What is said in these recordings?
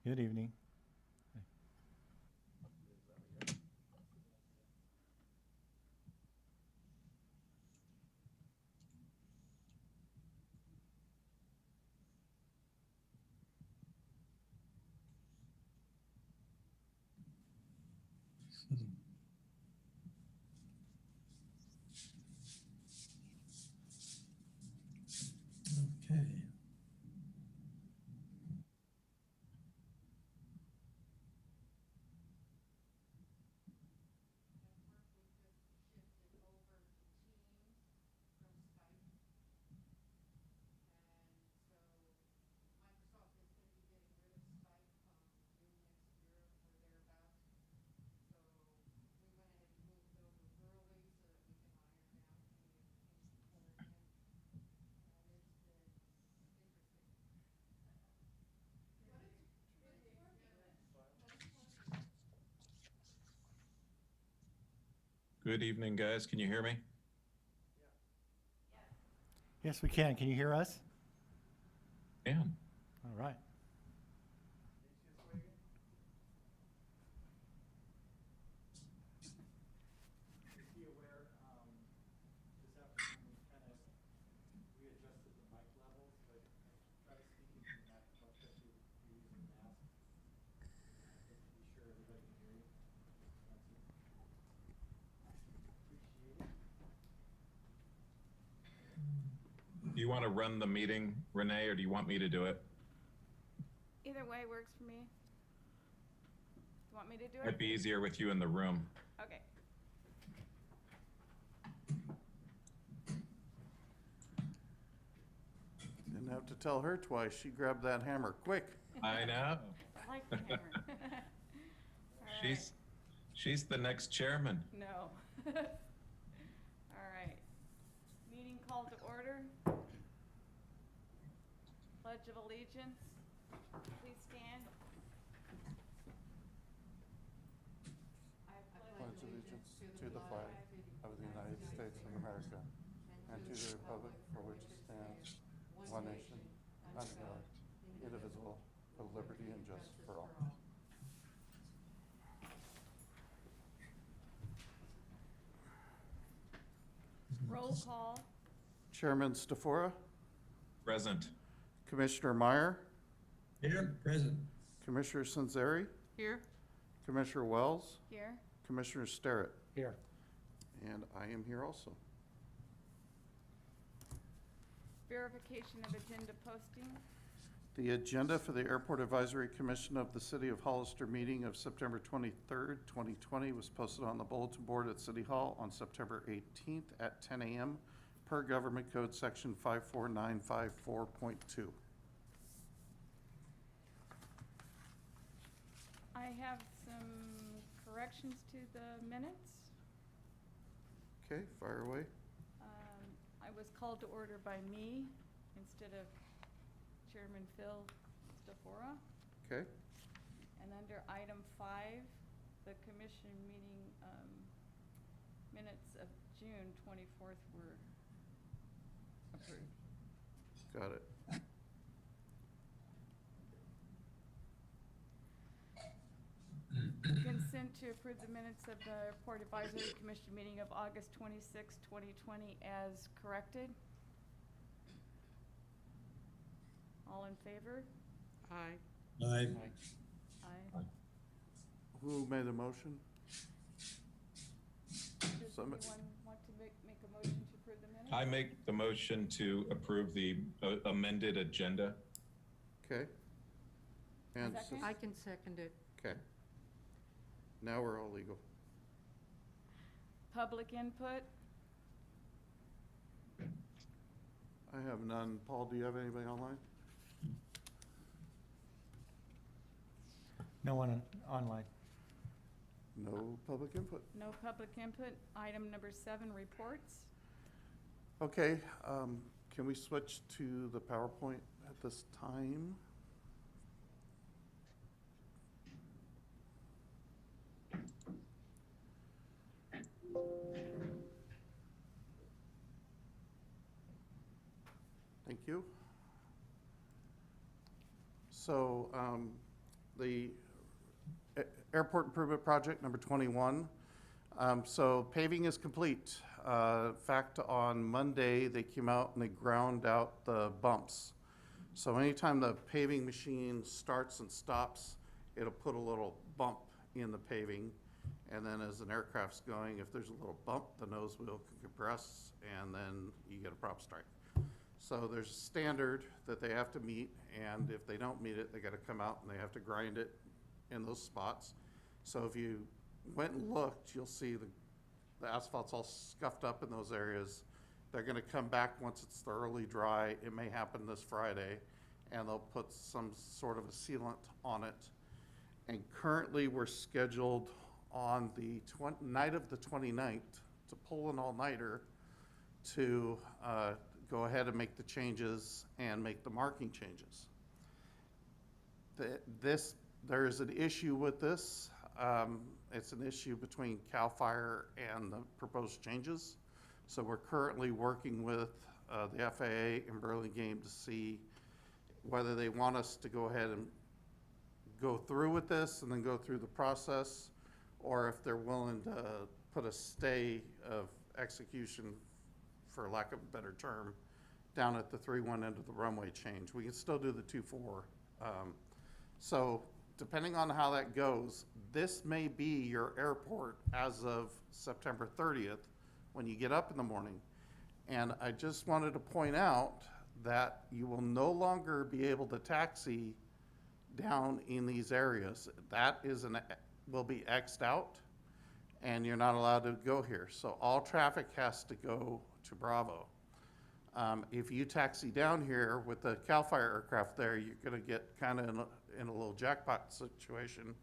Good evening. Okay. Good evening, guys. Can you hear me? Yes, we can. Can you hear us? Can. All right. Be aware, this afternoon we kind of readjusted the mic levels, but try speaking from that, especially if you're using masks. Just to be sure everybody can hear you. Appreciate it. Do you want to run the meeting, Renee, or do you want me to do it? Either way works for me. You want me to do it? It'd be easier with you in the room. Okay. Didn't have to tell her twice. She grabbed that hammer quick. I know. I like the hammer. All right. She's the next chairman. No. All right. Meeting called to order. Pledge of Allegiance. Please stand. I Pledge allegiance to the flag of the United States of America and to the republic for which it stands, one nation, under God, indivisible, with liberty and justice for all. Roll call. Chairman Stafora, Present. Commissioner Meyer, Here, present. Commissioner Sanzeri, Here. Commissioner Wells, Here. Commissioner Sterrett, Here. and I am here also. Verification of agenda posting. The agenda for the Airport Advisory Commission of the City of Hollister meeting of September 23rd, 2020 was posted on the bulletin board at City Hall on September 18th at 10 a.m. per Government Code Section 54954.2. I have some corrections to the minutes. Okay, fire away. I was called to order by me instead of Chairman Phil Stafora. Okay, And under item 5, the commission meeting minutes of June 24th were approved. got it. Consent to approve the minutes of the Airport Advisory Commission meeting of August 26, 2020 as corrected. All in favor? Aye. Aye. Aye. Who made the motion? Does Some- anyone want to make a motion to approve the minutes? I make the motion to approve the amended agenda. Okay. And, Second? I can second it. okay. Now we're all legal. Public input? I have none. Paul, do you have anybody online? No one online. No public input. No public input. Item number 7, reports. Okay, can we switch to the PowerPoint at this time? Thank you. So, the airport improvement project number 21. So paving is complete. In fact, on Monday, they came out and they ground out the bumps. So anytime the paving machine starts and stops, it'll put a little bump in the paving. And then as an aircraft's going, if there's a little bump, the nose wheel can compress, and then you get a prop strike. So there's a standard that they have to meet, and if they don't meet it, they gotta come out and they have to grind it in those spots. So if you went and looked, you'll see the asphalt's all scuffed up in those areas. They're gonna come back once it's thoroughly dry. It may happen this Friday, and they'll put some sort of a sealant on it. And currently, we're scheduled on the night of the 29th to pull an all-nighter to go ahead and make the changes and make the marking changes. There is an issue with this. It's an issue between CAL FIRE and the proposed changes. So we're currently working with the FAA and Burlingame to see whether they want us to go ahead and go through with this and then go through the process, or if they're willing to put a stay of execution, for lack of a better term, down at the 3-1 end of the runway change. We can still do the 2-4. So depending on how that goes, this may be your airport as of September 30th when you get up in the morning. And I just wanted to point out that you will no longer be able to taxi down in these areas. That will be X'd out, and you're not allowed to go here. So all traffic has to go to Bravo. If you taxi down here with the CAL FIRE aircraft there, you're gonna get kind of in a little jackpot situation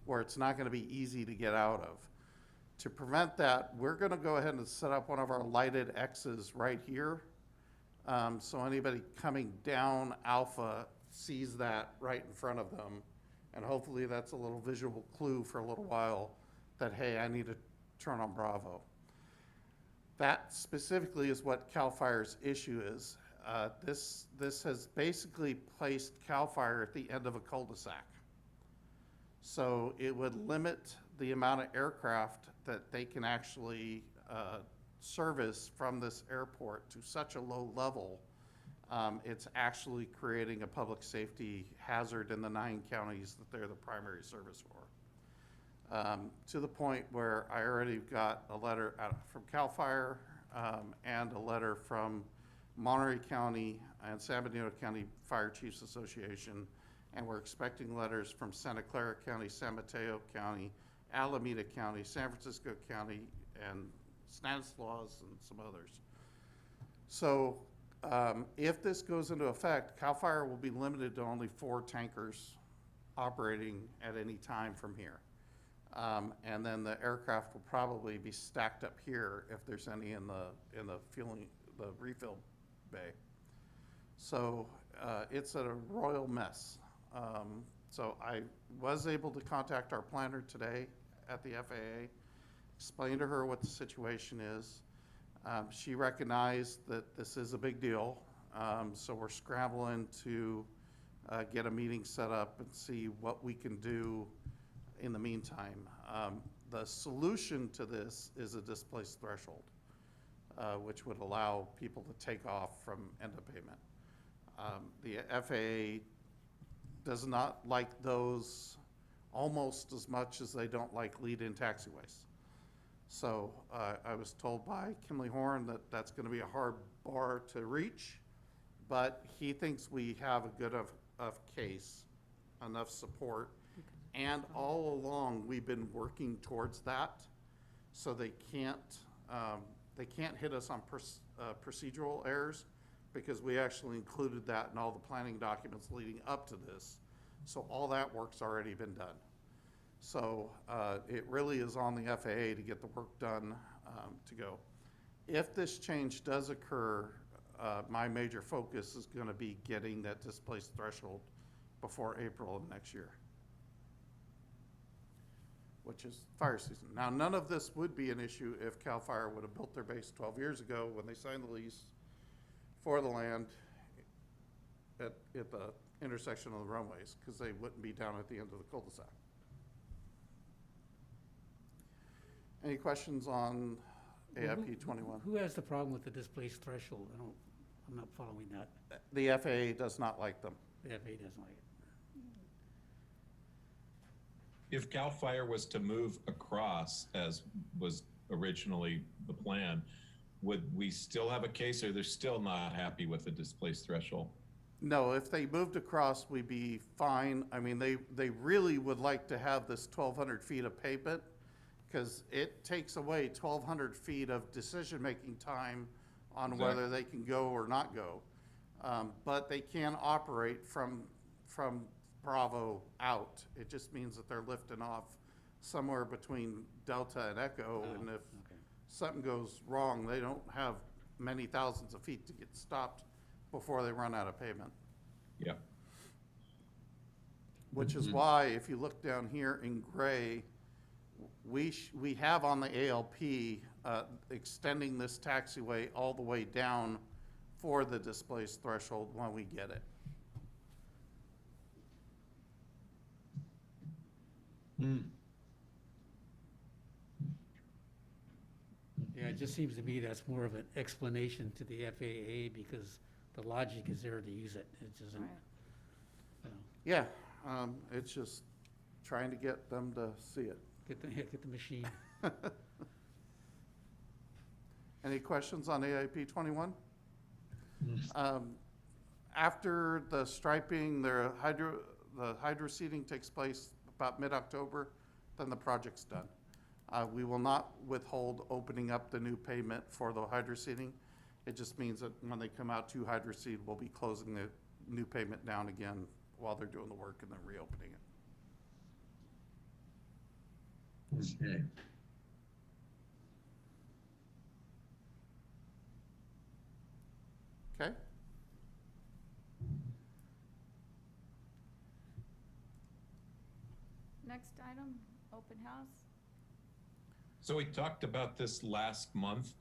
where it's not gonna be easy to get out of. To prevent that, we're gonna go ahead and set up one of our lighted X's right here. So anybody coming down Alpha sees that right in front of them. And hopefully that's a little visual clue for a little while that, hey, I need to turn on Bravo. That specifically is what CAL FIRE's issue is. This has basically placed CAL FIRE at the end of a cul-de-sac. So it would limit the amount of aircraft that they can actually service from this airport to such a low level. It's actually creating a public safety hazard in the 9 counties that they're the primary service for. To the point where I already got a letter from CAL FIRE and a letter from Monterey County and San Bernardino County Fire Chiefs Association, and we're expecting letters from Santa Clara County, San Mateo County, Alameda County, San Francisco County, and Stanislaus and some others. So if this goes into effect, CAL FIRE will be limited to only 4 tankers operating at any time from here. And then the aircraft will probably be stacked up here if there's any in the refill bay. So it's a royal mess. So I was able to contact our planner today at the FAA, explain to her what the situation is. She recognized that this is a big deal, so we're scrambling to get a meeting set up and see what we can do in the meantime. The solution to this is a displaced threshold, which would allow people to take off from end of payment. The FAA does not like those almost as much as they don't like lead-in taxiways. So I was told by Kimley Horn that that's going to be a hard bar to reach, but he thinks we have a good of case, enough support, and all along we've been working towards that. So they can't hit us on procedural errors, because we actually included that in all the planning documents leading up to this. So all that work's already been done. So it really is on the FAA to get the work done to go. If this change does occur, my major focus is going to be getting that displaced threshold before April of next year, which is fire season. Now, none of this would be an issue if CAL FIRE would have built their base 12 years ago when they signed the lease for the land at the intersection of the runways, because they wouldn't be down at the end of the cul-de-sac. Any questions on AIP 21? Who has the problem with the displaced threshold? I'm not following that. The FAA does not like them. The FAA doesn't like it. If CAL FIRE was to move across, as was originally the plan, would we still have a case, or they're still not happy with the displaced threshold? No, if they moved across, we'd be fine. I mean, they really would like to have this 1,200 feet of pavement, because it takes away 1,200 feet of decision-making time on whether they can go or not go. But they can operate from Bravo out. It just means that they're lifting off somewhere between Delta and Echo, and if Okay. something goes wrong, they don't have many thousands of feet to get stopped before they run out of pavement. Yeah. Which is why, if you look down here in gray, we have on the ALP, extending this taxiway all the way down for the displaced threshold when we get it. Yeah, it just seems to me that's more of an explanation to the FAA because the logic is there to use it. It doesn't, Right. you know, Yeah, it's just trying to get them to see it. get the machine. Any questions on AIP 21? After the striping, the hydro seeding takes place about mid-October, then the project's done. We will not withhold opening up the new pavement for the hydro seeding. It just means that when they come out to hydro seed, we'll be closing the new pavement down again while they're doing the work and then reopening it. Okay. Okay? Next item, open house. So we talked about this last month,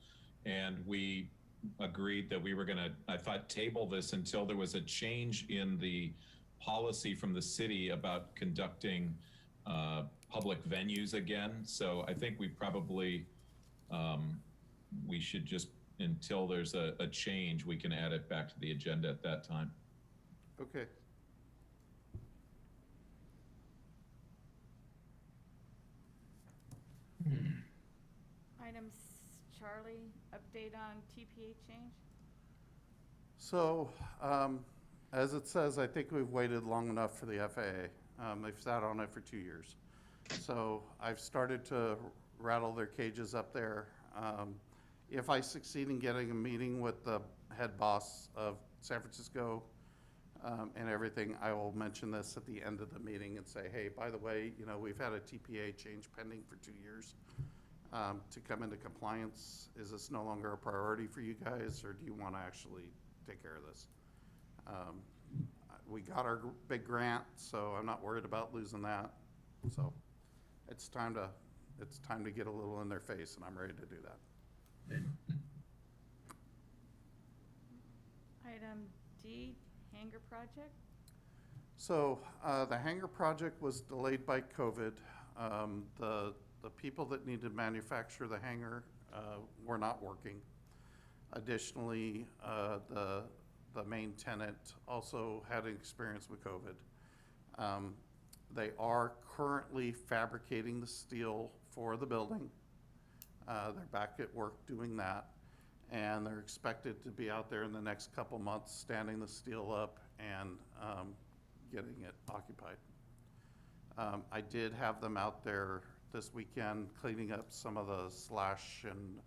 and we agreed that we were gonna, I thought, table this until there was a change in the policy from the city about conducting public venues again. So I think we probably, we should just, until there's a change, we can add it back to the agenda at that time. Okay. Items, Charlie, update on TPA change? So, as it says, I think we've waited long enough for the FAA. They've sat on it for 2 years. So I've started to rattle their cages up there. If I succeed in getting a meeting with the head boss of San Francisco and everything, I will mention this at the end of the meeting and say, hey, by the way, you know, we've had a TPA change pending for 2 years. To come into compliance, is this no longer a priority for you guys, or do you want to actually take care of this? We got our big grant, so I'm not worried about losing that. So it's time to get a little in their face, and I'm ready to do that. Item D, hangar project. So the hangar project was delayed by COVID. The people that need to manufacture the hangar were not working. Additionally, the main tenant also had an experience with COVID. They are currently fabricating the steel for the building. They're back at work doing that, and they're expected to be out there in the next couple months standing the steel up and getting it occupied. I did have them out there this weekend cleaning up some of the slash and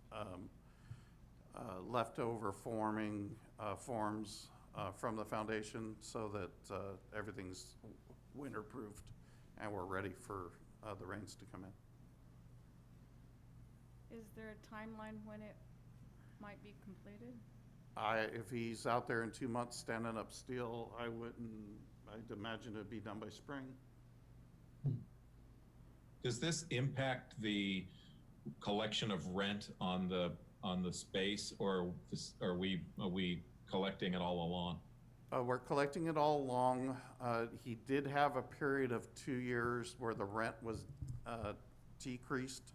leftover forms from the foundation so that everything's winter-proofed and we're ready for the rains to come in. Is there a timeline when it might be completed? If he's out there in 2 months standing up steel, I'd imagine it'd be done by spring. Does this impact the collection of rent on the space, or are we collecting it all along? We're collecting it all along. He did have a period of 2 years where the rent was decreased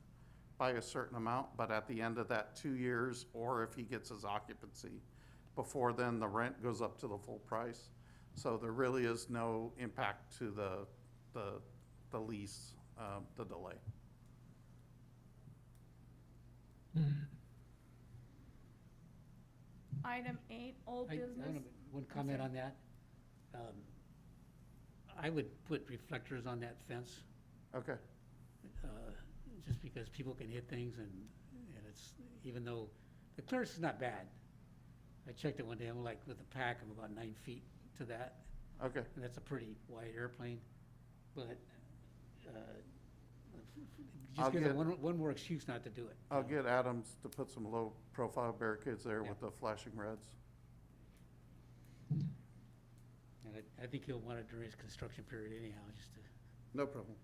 by a certain amount, but at the end of that 2 years, or if he gets his occupancy before then, the rent goes up to the full price. So there really is no impact to the lease, the delay. Item 8, old I business. wanna- One comment on that. I would put reflectors on that fence, Okay, just because people can hit things and it's, even though the clearance is not bad. I checked it one day, I'm like, with the pack, I'm about 9 feet to that, okay. and that's a pretty wide airplane. But, I'll just gives get- it one more excuse not to do it. I'll get Adams to put some low-profile barricades there Yeah. with the flashing reds. And I think he'll want it during his construction period anyhow, just to. No problem.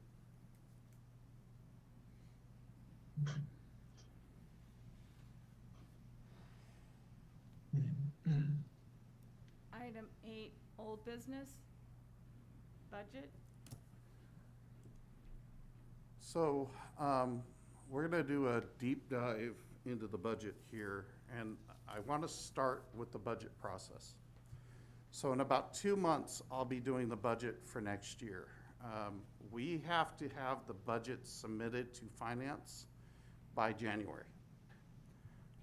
Item 8, old business. Budget. So, we're gonna do a deep dive into the budget here, and I wanna start with the budget process. So in about 2 months, I'll be doing the budget for next year. We have to have the budget submitted to finance by January.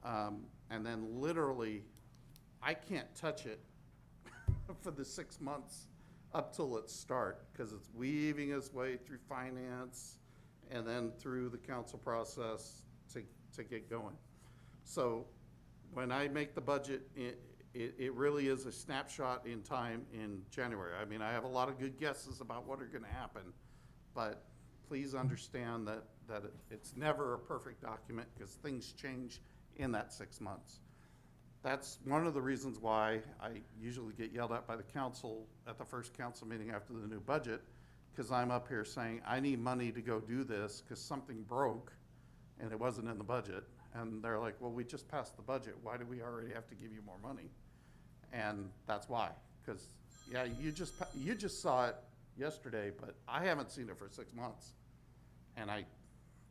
And then literally, I can't touch it for the 6 months up till it start, because it's weaving its way through finance and then through the council process to get going. So when I make the budget, it really is a snapshot in time in January. I mean, I have a lot of good guesses about what are gonna happen, but please understand that it's never a perfect document, because things change in that 6 months. That's one of the reasons why I usually get yelled at by the council at the first council meeting after the new budget, because I'm up here saying, I need money to go do this, because something broke, and it wasn't in the budget. And they're like, well, we just passed the budget, why do we already have to give you more money? And that's why, because, yeah, you just saw it yesterday, but I haven't seen it for 6 months. And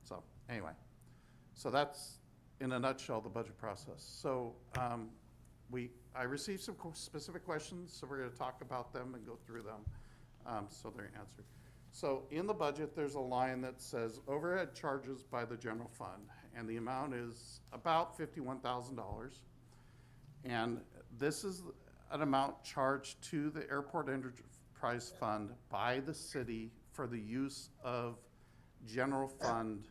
so, anyway, so that's, in a nutshell, the budget process. So, I received some specific questions, so we're gonna talk about them and go through them, so they're answered. So in the budget, there's a line that says overhead charges by the general fund, and the amount is about $51,000. And this is an amount charged to the Airport Enterprise Fund by the city for the use of general fund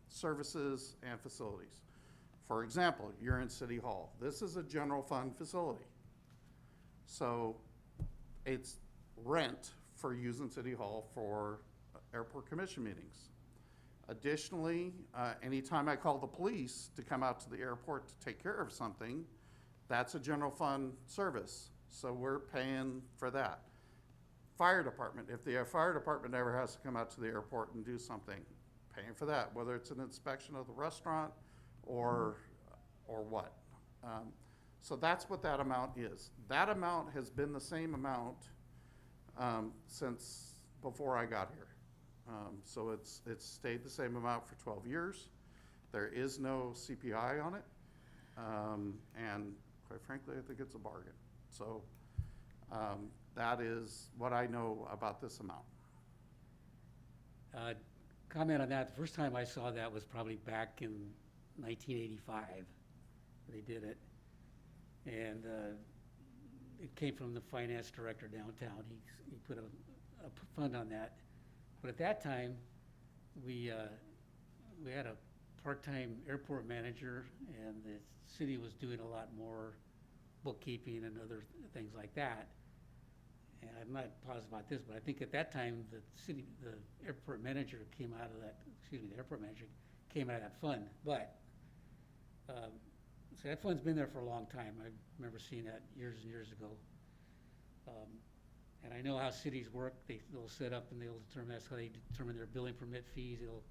services and facilities. For example, you're in City Hall. This is a general fund facility. So it's rent for using City Hall for airport commission meetings. Additionally, anytime I call the police to come out to the airport to take care of something, that's a general fund service. So we're paying for that. Fire department, if the fire department ever has to come out to the airport and do something, paying for that, whether it's an inspection of the restaurant or what. So that's what that amount is. That amount has been the same amount since before I got here. So it's stayed the same amount for 12 years. There is no CPI on it. And quite frankly, I think it's a bargain. So that is what I know about this amount. Comment on that, the first time I saw that was probably back in 1985, they did it. And it came from the finance director downtown. He put a fund on that. But at that time, we had a part-time airport manager, and the city was doing a lot more bookkeeping and other things like that. And I'm not positive about this, but I think at that time, the airport manager came out of that, the airport manager came out of that fund. But, so that fund's been there for a long time. I remember seeing that years and years ago. And I know how cities work. They'll set up and they'll determine, that's how they determine their billing permit fees. They'll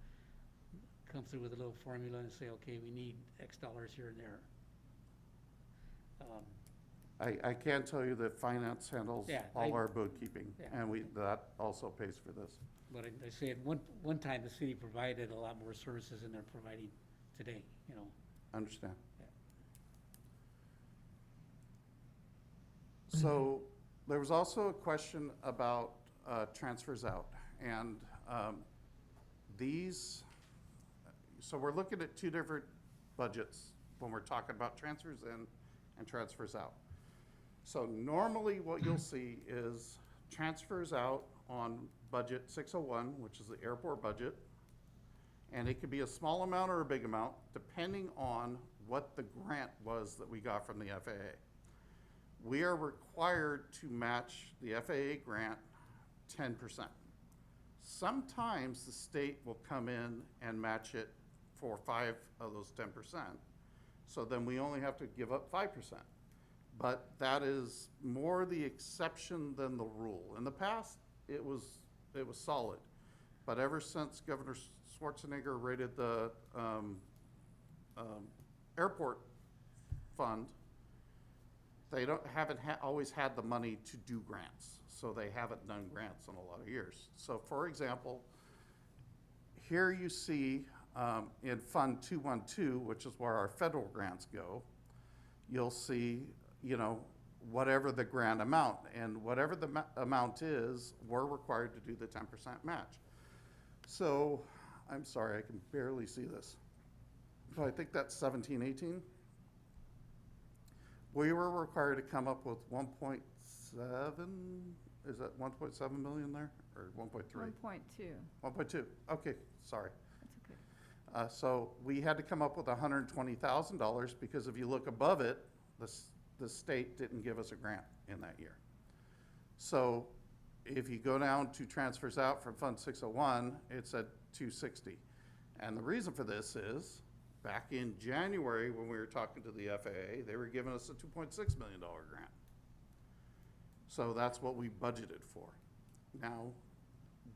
come through with a little formula and say, okay, we need X dollars here and there. I can tell you that finance handles Yeah, all our bookkeeping, Yeah. and that also pays for this. But I say at one time, the city provided a lot more services than they're providing today, you know. Understand? Yeah. So there was also a question about transfers out. And these, so we're looking at two different budgets when we're talking about transfers in and transfers out. So normally what you'll see is transfers out on budget 601, which is the airport budget. And it could be a small amount or a big amount, depending on what the grant was that we got from the FAA. We are required to match the FAA grant 10%. Sometimes the state will come in and match it for 5 of those 10%. So then we only have to give up 5%. But that is more the exception than the rule. In the past, it was solid. But ever since Governor Schwarzenegger raided the airport fund, they haven't always had the money to do grants. So they haven't done grants in a lot of years. So for example, here you see in Fund 212, which is where our federal grants go, you'll see, you know, whatever the grant amount. And whatever the amount is, we're required to do the 10% match. So, I'm sorry, I can barely see this. So I think that's 1718. We were required to come up with 1.7, is that 1.7 million there, or 1.3? 1.2, 1.2, okay, sorry. that's okay. So we had to come up with $120,000 because if you look above it, the state didn't give us a grant in that year. So if you go down to transfers out from Fund 601, it's at 260. And the reason for this is, back in January when we were talking to the FAA, they were giving us a $2.6 million grant. So that's what we budgeted for. Now,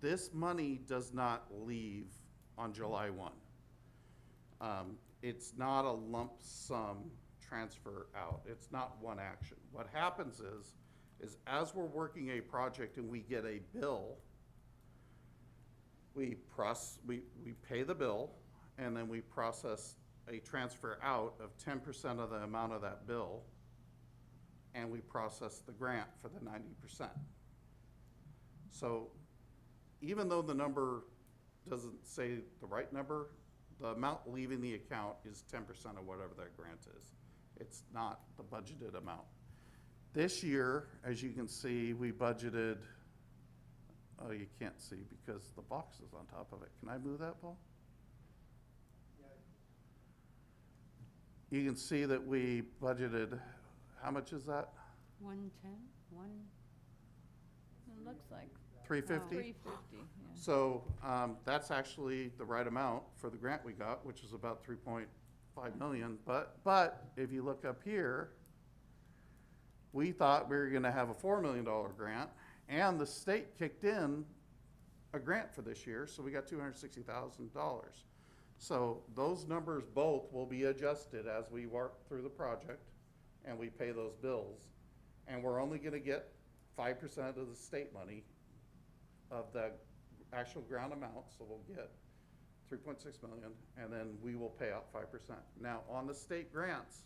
this money does not leave on July 1. It's not a lump sum transfer out. It's not one action. What happens is as we're working a project and we get a bill, we pay the bill, and then we process a transfer out of 10% of the amount of that bill, and we process the grant for the 90%. So even though the number doesn't say the right number, the amount leaving the account is 10% of whatever that grant is. It's not the budgeted amount. This year, as you can see, we budgeted, oh, you can't see because the box is on top of it. Can I move that, Paul? You can see that we budgeted, how much is that? 110, It looks like 350? 350, yeah. So that's actually the right amount for the grant we got, which is about 3.5 million. But if you look up here, we thought we were gonna have a $4 million grant, and the state kicked in a grant for this year, so we got $260,000. So those numbers both will be adjusted as we work through the project and we pay those bills. And we're only gonna get 5% of the state money of the actual grant amount, so we'll get 3.6 million, and then we will pay out 5%. Now, on the state grants,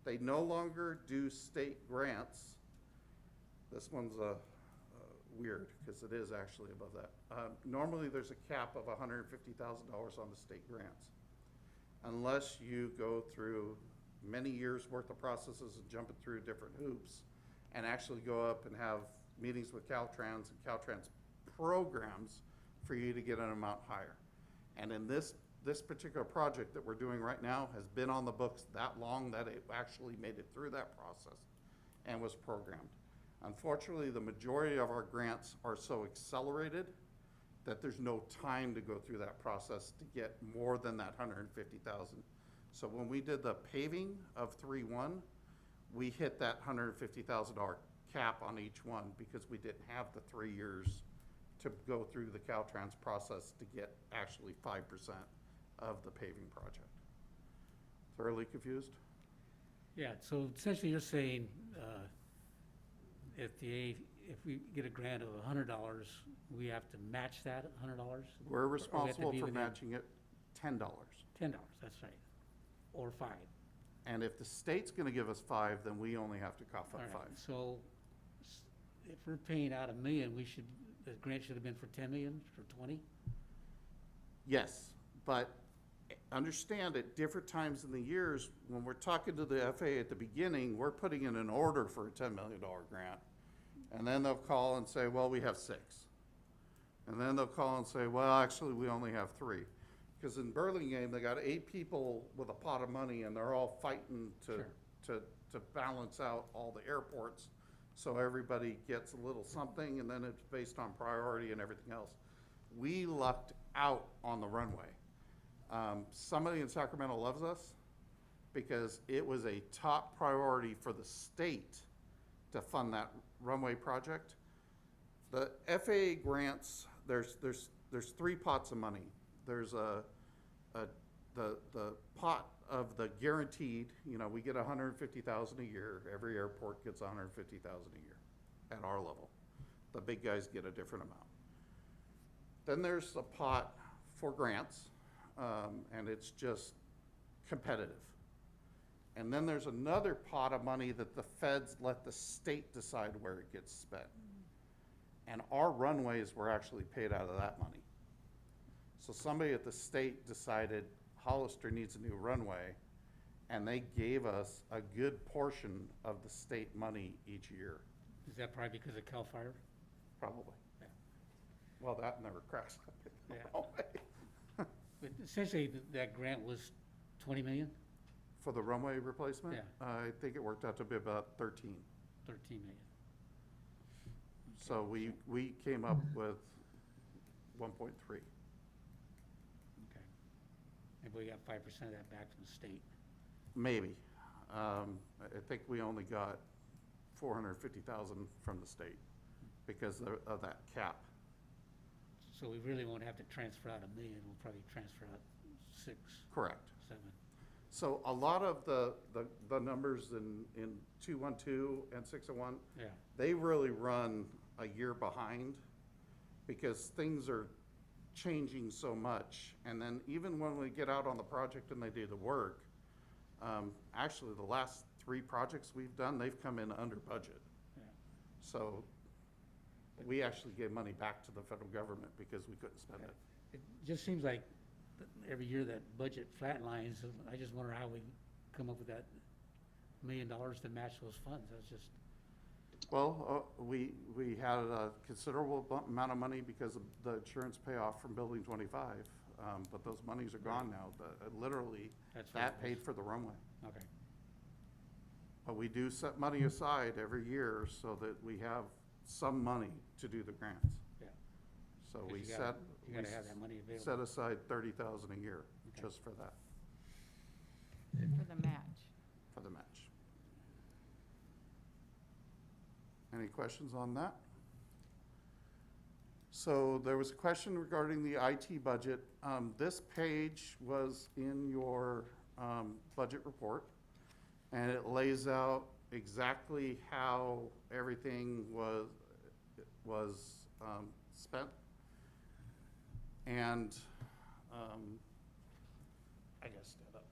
they no longer do state grants. This one's weird, because it is actually above that. Normally, there's a cap of $150,000 on the state grants. Unless you go through many years' worth of processes and jumping through different hoops, and actually go up and have meetings with Caltrans and Caltrans programs for you to get an amount higher. And in this particular project that we're doing right now has been on the books that long that it actually made it through that process and was programmed. Unfortunately, the majority of our grants are so accelerated that there's no time to go through that process to get more than that 150,000. So when we did the paving of 3-1, we hit that $150,000 cap on each one because we didn't have the 3 years to go through the Caltrans process to get actually 5% of the paving project. Thoroughly confused? Yeah, so essentially you're saying, if we get a grant of $100, we have to match that $100? We're responsible for matching it $10. $10, that's right, or 5. And if the state's gonna give us 5, then we only have to cough All up right, 5. so if we're paying out $1 million, the grant should have been for 10 million, for 20? Yes, but understand at different times in the years, when we're talking to the FAA at the beginning, we're putting in an order for a $10 million grant. And then they'll call and say, well, we have 6. And then they'll call and say, well, actually, we only have 3. Because in Burlingame, they got 8 people with a pot of money, and they're all fighting to balance out all the airports. So everybody gets a little something, and then it's based on priority and everything else. We lucked out on the runway. Somebody in Sacramento loves us because it was a top priority for the state to fund that runway project. The FAA grants, there's 3 pots of money. There's the pot of the guaranteed, we get $150,000 a year. Every airport gets $150,000 a year at our level. The big guys get a different amount. Then there's a pot for grants, and it's just competitive. And then there's another pot of money that the feds let the state decide where it gets spent. And our runways were actually paid out of that money. So somebody at the state decided Hollister needs a new runway, and they gave us a good portion of the state money each year, Is that probably because of CAL FIRE? probably. Yeah. Well, that never crashed. Yeah. But essentially, that grant was 20 million, For the runway replacement? Yeah. I think it worked out to be about 13. 13 million. So we came up with 1.3. Okay. And we got 5% of that back from the state. Maybe. I think we only got 450,000 from the state because of that cap. So we really won't have to transfer out $1 million, we'll probably transfer out 6, Correct. 7. So a lot of the numbers in 212 and 601, Yeah, they really run a year behind because things are changing so much. And then even when we get out on the project and they do the work, actually the last 3 projects we've done, they've come in under budget. yeah. So we actually gave money back to the federal government because we couldn't spend it. It just seems like every year that budget flatlines, I just wonder how we come up with that $1 million to match those funds. That's just, Well, we had a considerable amount of money because of the insurance payoff from Building 25, but those monies are gone now. Literally, that's what that it was. paid for the runway. Okay, But we do set money aside every year so that we have some money to do the grants. yeah. So 'Cause we you set, gotta have that money available. set aside 30,000 a year Okay. just for that, For the match. for the match. Any questions on that? So there was a question regarding the IT budget. This page was in your budget report, and it lays out exactly how everything was spent. And I gotta stand up.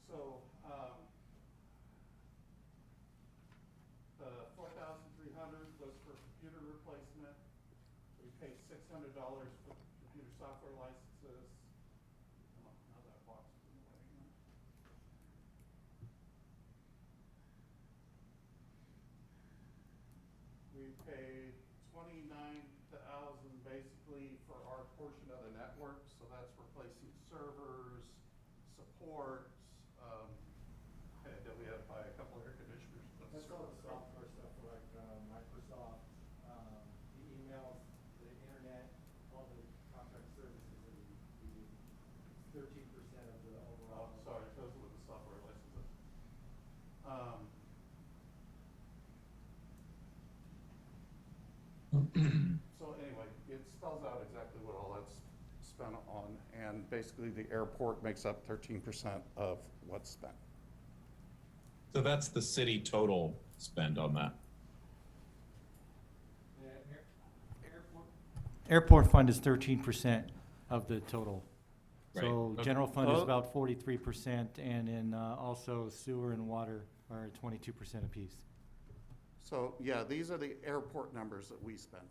So, the 4,300 was for computer replacement. We paid $600 for computer software licenses. Oh, now that box is in the way. We paid 29,000 basically for our portion of the network, so that's replacing servers, supports, that we had to buy a couple air conditioners. That's all the software stuff like Microsoft, the emails, the internet, all the contract services that we do. 13% of the overall. Oh, sorry, those were the software licenses. So anyway, it spells out exactly what all that's spent on, and basically the airport makes up 13% of what's spent. So that's the city total spend on that. Airport fund is 13% of the total. Right, So okay. general fund is Oh. about 43%, and then also sewer and water are 22% apiece. So, yeah, these are the airport numbers that we spend.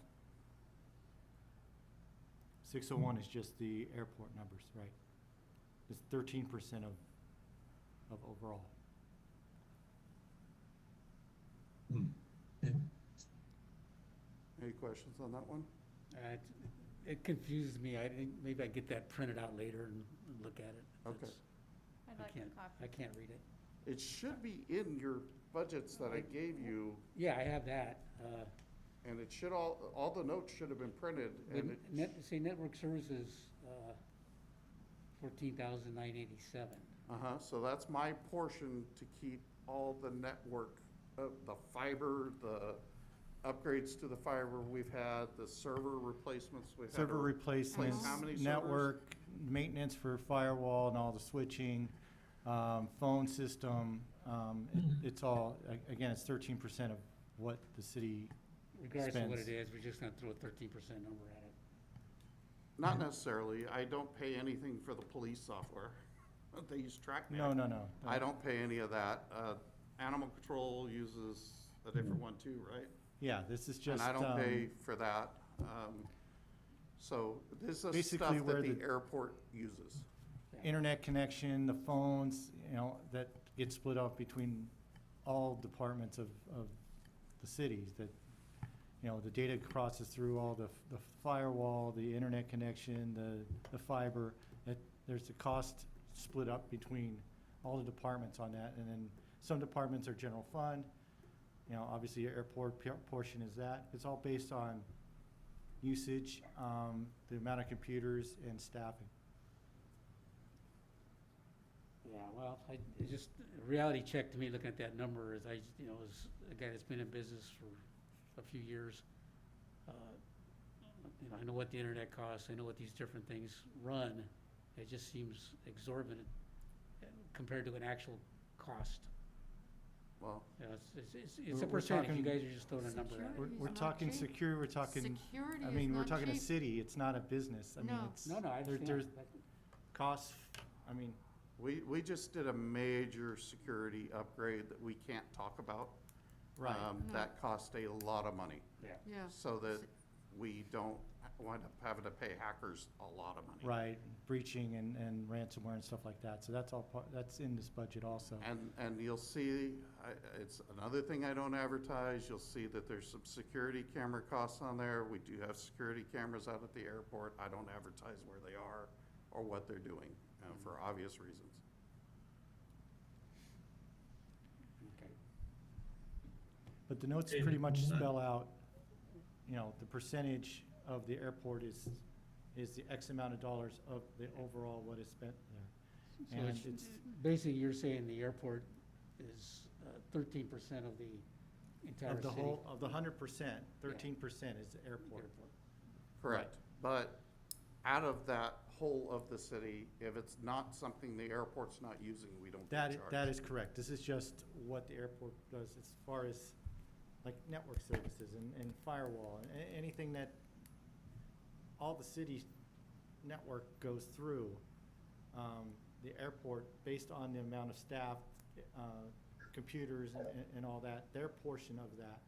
601 is just the airport numbers, right? It's 13% of overall. Any questions on that one? It confused me. I think maybe I get that printed out later and look at it. Okay. That's- I'd I like a can't, copy. I can't read it. It should be in your budgets that I gave you, Yeah, I have that. and it should all the notes should have been printed, and it, See, network services, 14,987. so that's my portion to keep all the network, the fiber, the upgrades to the fiber we've had, the server replacements we've had. Server to replacements, how many servers? network, maintenance for firewall and all the switching, phone system. It's all, again, it's 13% of what the city Regardless of what it spends. is, we're just gonna throw a 13% number at it. Not necessarily. I don't pay anything for the police software. They use TrackMan. No. I don't pay any of that. Animal control uses a different one too, right? Yeah, this is And just. I don't pay for that. So this is Basically stuff where that the the- airport uses. Internet connection, the phones, that gets split up between all departments of the cities, that, the data crosses through all the firewall, the internet connection, the fiber, that there's a cost split up between all the departments on that, and then some departments are general fund, obviously your airport portion is that. It's all based on usage, the amount of computers and staffing. Yeah, well, it just, a reality check to me, looking at that number, is as a guy that's been in business for a few years, I know what the internet costs, I know what these different things run. It just seems exorbitant compared to an actual cost. Well, It's a We're percentage, you talking- guys are just throwing a number at it. Security. We're It's not talking cheap. secure, we're talking, Security I is mean, we're not talking a cheap. city, it's not a business. I mean, No. it's, No, I there's understand. costs, I mean, we just did a major security upgrade that we can't talk about. right. No. That cost a lot of money, Yeah. so that we don't wind up having to pay hackers a lot of money. Right, breaching and ransomware and stuff like that. So that's all part, that's in this budget also. And you'll see, it's another thing I don't advertise, you'll see that there's some security camera costs on there. We do have security cameras out at the airport. I don't advertise where they are or what they're doing, for obvious reasons. Okay. But the notes pretty much spell out, the percentage of the airport is the X amount of dollars of the overall what is spent there. So And it's, it's, basically, you're saying the airport is 13% of the entire of the city? whole, of the 100%, 13% is the airport. Airport. Correct. But out of that whole of the city, if it's not something the airport's not using, we don't get charged. That is correct. This is just what the airport does as far as like network services and firewall, and anything that all the city's network goes through. The airport, based on the amount of staff, computers and all that, their portion of that.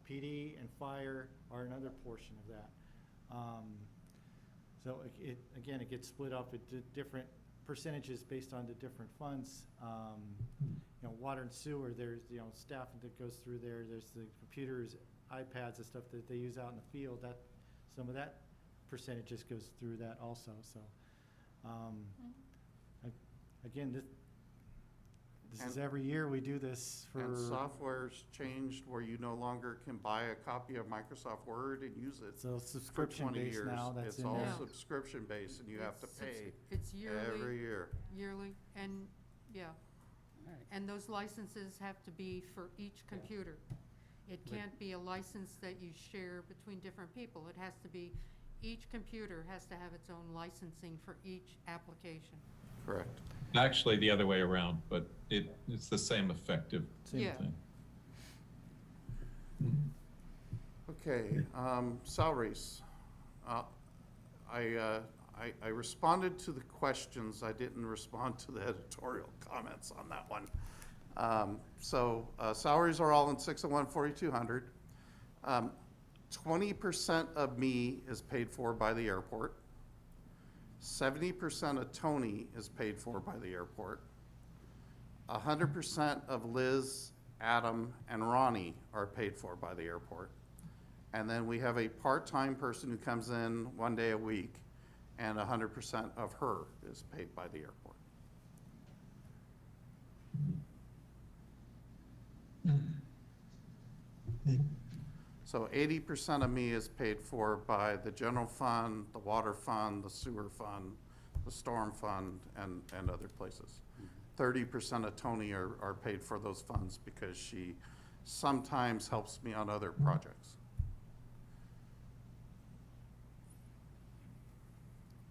PD and fire are another portion of that. So again, it gets split up into different percentages based on the different funds. Water and sewer, there's, staff that goes through there, there's the computers, iPads and stuff that they use out in the field, that, some of that percentage just goes through that also, so. Again, this is And- every year we do this for. And software's changed where you no longer can buy a copy of Microsoft Word and use it So for subscription 20 based years. now, that's It's in all there. Yeah. subscription based, and you have to pay It's every year. yearly, and, yeah. All right. And those licenses have to be for each computer. It Right. can't be a license that you share between different people. It has to be, each computer has to have its own licensing for each application. Correct. Actually, the other way around, but it's the same effective Same Yeah. thing. Okay, salaries. I responded to the questions. I didn't respond to the editorial comments on that one. Salaries are all in 601, 4200. 20% of me is paid for by the airport. 70% of Tony is paid for by the airport. 100% of Liz, Adam, and Ronnie are paid for by the airport. And then we have a part-time person who comes in 1 day a week, and 100% of her is paid by the airport. So 80% of me is paid for by the general fund, the water fund, the sewer fund, the storm fund, and other places. 30% of Tony are paid for those funds because she sometimes helps me on other projects.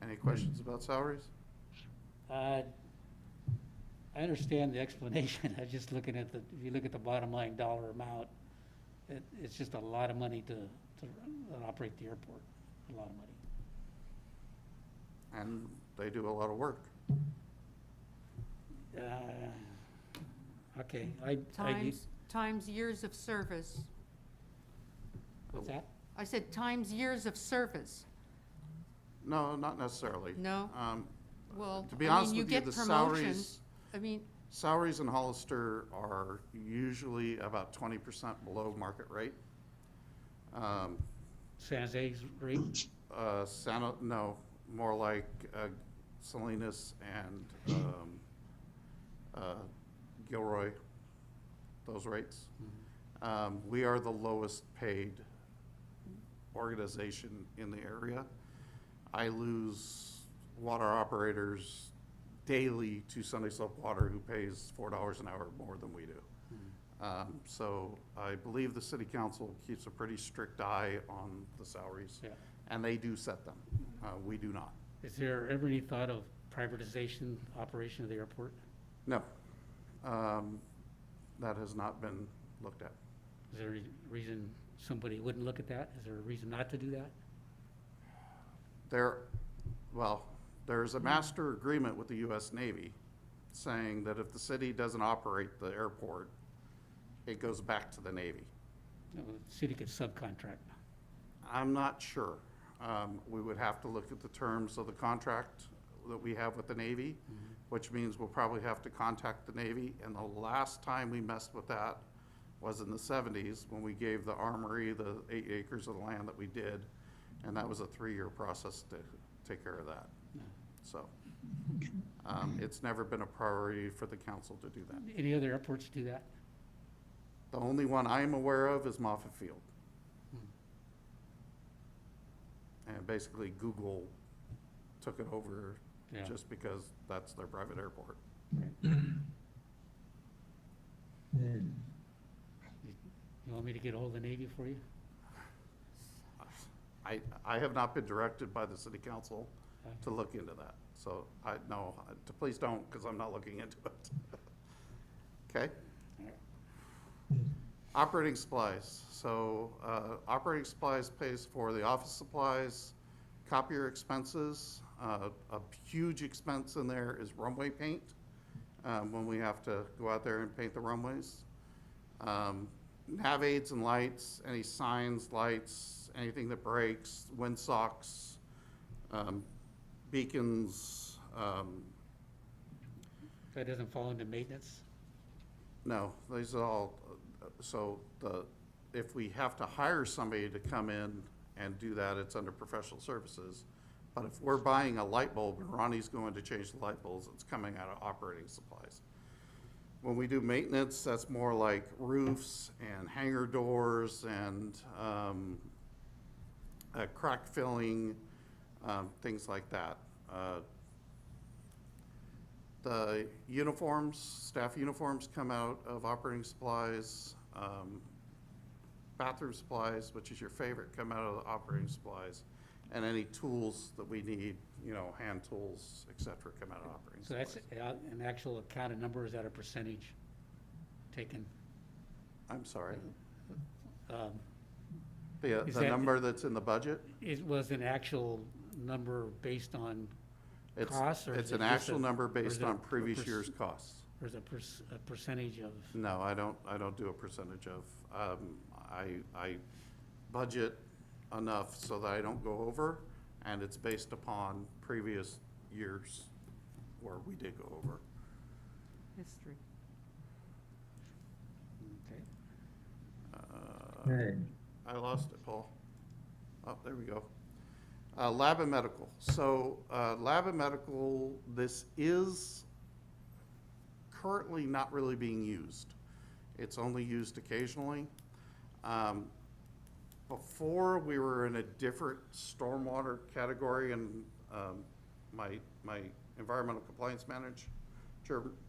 Any questions about salaries? I understand the explanation. I'm just looking at if you look at the bottom line dollar amount, it's just a lot of money to operate the airport, a lot of money. And they do a lot of work. Okay, Times years of service. what's that? I said times years of service. No, not necessarily. No? Well, To be I honest mean, you with you, get the promotions. I mean, salaries in Hollister are usually about 20% below market rate. San Jose's rate? No, more like Salinas and Gilroy, those rates. We are the lowest paid organization in the area. I lose water operators daily to Sunday Slope Water, who pays $4 an hour more than we do. So I believe the city council keeps a pretty strict eye on the salaries, Yeah. and they do set them. We do not. Is there ever any thought of privatization, operation of the airport? No. That has not been looked at. Is there any reason somebody wouldn't look at that? Is there a reason not to do that? There's a master agreement with the US Navy saying that if the city doesn't operate the airport, it goes back to the Navy. No, the city could subcontract. I'm not sure. We would have to look at the terms of the contract that we have with the Navy, which means we'll probably have to contact the Navy. And the last time we messed with that was in the 70s, when we gave the Armory the 8 acres of land that we did. And that was a 3-year process to take care of that. So it's never been a priority for the council to do that. Any other airports do that? The only one I'm aware of is Moffett Field. And basically Google took it over Yeah. just because that's their private airport. You want me to get ahold of the Navy for you? I have not been directed by the city council to look into that. So please don't, because I'm not looking into it. Okay? Operating supplies. So operating supplies pays for the office supplies, copier expenses. A huge expense in there is runway paint, when we have to go out there and paint the runways. Nav aids and lights, any signs, lights, anything that breaks, windsocks, beacons. That doesn't fall into maintenance? No, these are all, if we have to hire somebody to come in and do that, it's under professional services. But if we're buying a light bulb and Ronnie's going to change the light bulbs, it's coming out of operating supplies. When we do maintenance, that's more like roofs and hangar doors and crack filling, things like that. The uniforms, staff uniforms come out of operating supplies. Bathroom supplies, which is your favorite, come out of the operating supplies. and any tools that we need, you know, hand tools, et cetera, come out of operating So that's supplies. an actual accounted number, is that a percentage taken? I'm sorry. Um, The Is that- number that's in the budget? It was an actual number based on It's, costs, or is it's it an just actual number or is based it on a previous perc- year's costs. Or is it a percentage of, No, I don't do a percentage of, I budget enough so that I don't go over, and it's based upon previous years where we did go over. History. okay? Okay. I lost it, Paul. Oh, there we go. Lab and medical. So, lab and medical, this is currently not really being used. It's only used occasionally. Before, we were in a different stormwater category, and my environmental compliance manager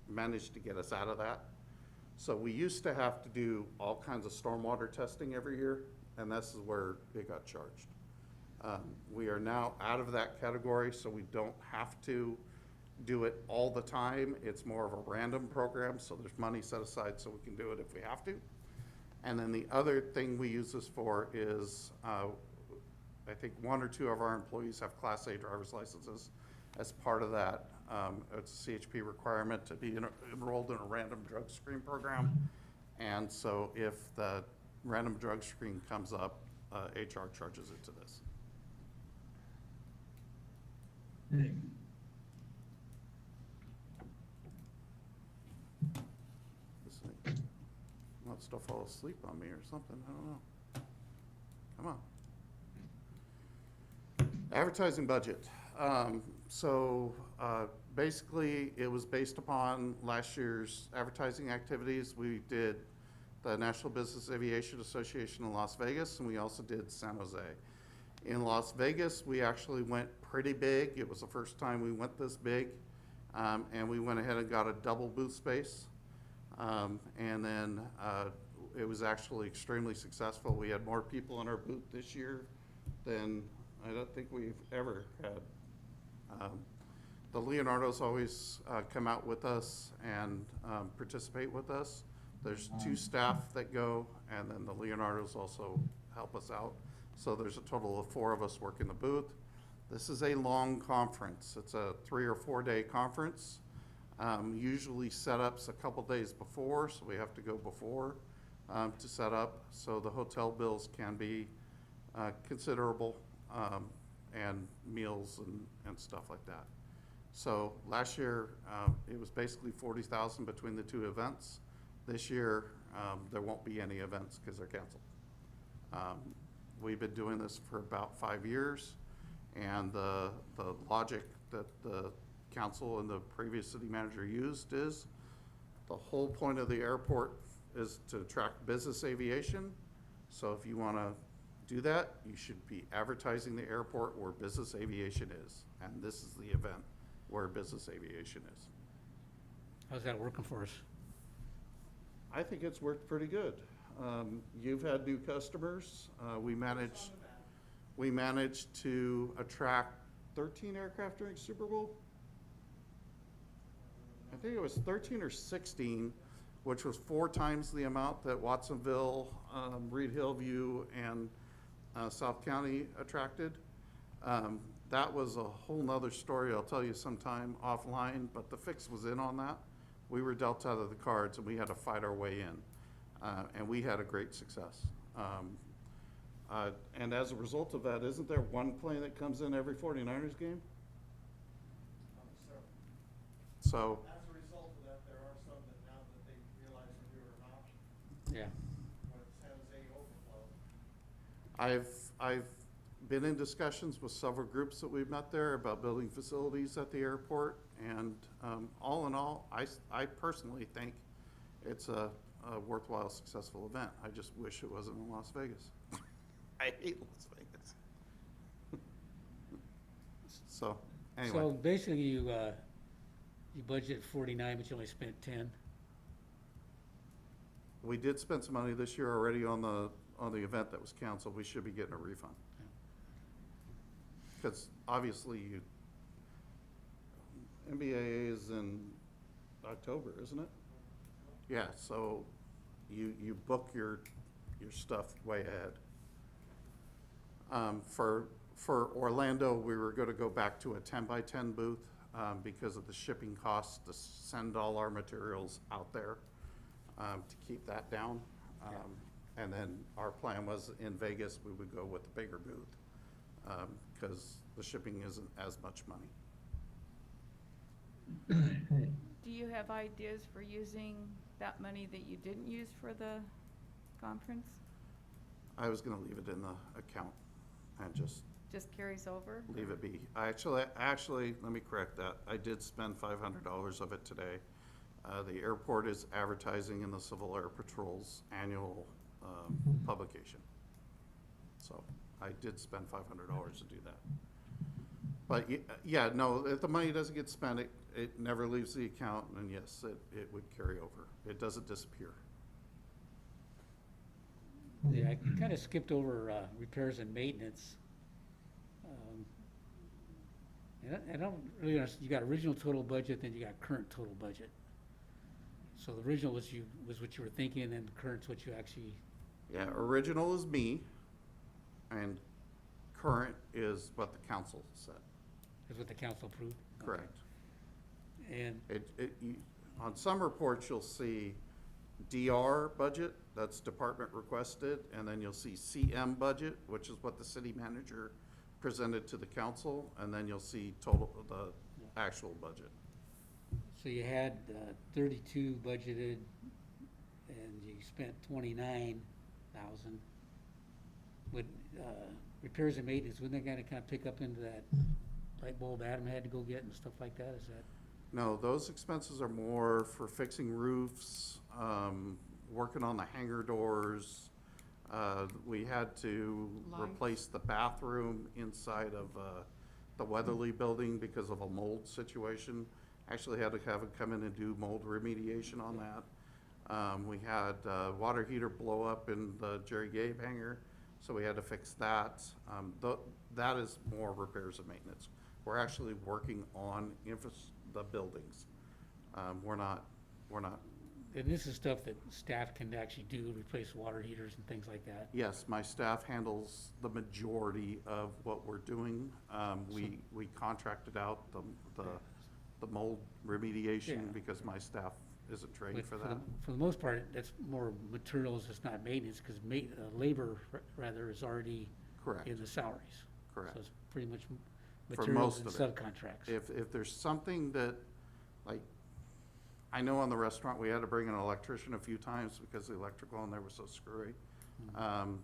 managed to get us out of that. So we used to have to do all kinds of stormwater testing every year, and this is where it got charged. We are now out of that category, so we don't have to do it all the time. It's more of a random program, so there's money set aside so we can do it if we have to. And then the other thing we use this for is, I think 1 or 2 of our employees have Class A driver's licenses. As part of that, it's a CHP requirement to be enrolled in a random drug screen program. And so if the random drug screen comes up, HR charges it to this. Okay. This thing wants to fall asleep on me or something, I don't know. Come on. Advertising budget. Basically, it was based upon last year's advertising activities. We did the National Business Aviation Association in Las Vegas, and we also did San Jose. In Las Vegas, we actually went pretty big. It was the first time we went this big. And we went ahead and got a double booth space. And then it was actually extremely successful. We had more people in our booth this year than I don't think we've ever had. The Leonardos always come out with us and participate with us. There's 2 staff that go, and then the Leonardos also help us out. So there's a total of 4 of us working the booth. This is a long conference. It's a 3 or 4 day conference. Usually setups a couple days before, so we have to go before to set up. So the hotel bills can be considerable, and meals and stuff like that. So last year, it was basically 40,000 between the 2 events. This year, there won't be any events because they're canceled. We've been doing this for about 5 years, and the logic that the council and the previous city manager used is the whole point of the airport is to attract business aviation. So if you want to do that, you should be advertising the airport where business aviation is. And this is the event where business aviation is. How's that working for us? I think it's worked pretty good. You've had new customers. We managed to attract 13 aircraft during Super Bowl. I think it was 13 or 16, which was 4 times the amount that Watsonville, Reed Hillview, and South County attracted. That was a whole nother story I'll tell you sometime offline, but the fix was in on that. We were dealt out of the cards and we had to fight our way in. And we had a great success. And as a result of that, isn't there one plane that comes in every 49ers game? So, As a result of that, there are some that now that they realize that we were an option, Yeah. when San Jose overflow. I've been in discussions with several groups that we've met there about building facilities at the airport. And all in all, I personally think it's a worthwhile, successful event. I just wish it wasn't in Las Vegas. I hate Las Vegas. So, anyway. So basically, you budgeted 49, but you only spent 10. We did spend some money this year already on the event that was canceled. We should be getting a refund. because obviously MBAA is in October, isn't it? Yeah, so you book your stuff way ahead. For Orlando, we were gonna go back to a 10 by 10 booth, because of the shipping costs to send all our materials out there, to keep that down. And then our plan was in Vegas, we would go with a bigger booth, because the shipping isn't as much money. Do you have ideas for using that money that you didn't use for the conference? I was gonna leave it in the account and just Just carries over? leave it be. Actually, let me correct that. I did spend $500 of it today. The airport is advertising in the Civil Air Patrol's annual publication. So I did spend $500 to do that. But yeah, no, if the money doesn't get spent, it never leaves the account, and yes, it would carry over. It doesn't disappear. Yeah, I kind of skipped over repairs and maintenance. And I don't really understand, you got original total budget, then you got current total budget. So the original was what you were thinking, and then current's what you actually, Yeah, original is me, and current is what the council said. is what the council approved? Okay. Correct. And, On some reports, you'll see DR budget, that's department requested, and then you'll see CM budget, which is what the city manager presented to the council, and then you'll see the actual budget. so you had 32 budgeted, and you spent 29,000. Would, repairs and maintenance, wouldn't that kind of pick up into that light bulb Adam had to go get and stuff like that, is that? No, those expenses are more for fixing roofs, working on the hangar doors. We had to Lights. replace the bathroom inside of the Weatherly building because of a mold situation. Actually had to have it come in and do mold remediation on that. We had water heater blow up in the Jerry Gabe hangar, so we had to fix that. That is more repairs and maintenance. We're actually working on the buildings. We're not, And this is stuff that staff can actually do, replace water heaters and things like that. yes, my staff handles the majority of what we're doing. We contracted out the mold Yeah. remediation because my staff isn't trained But for that. For the most part, that's more materials, it's not maintenance, because labor, rather, is already Correct, in the salaries. correct. So it's pretty much For materials most and of it. subcontracts. If there's something that, like, I know on the restaurant, we had to bring an electrician a few times because the electrical in there was so screwy.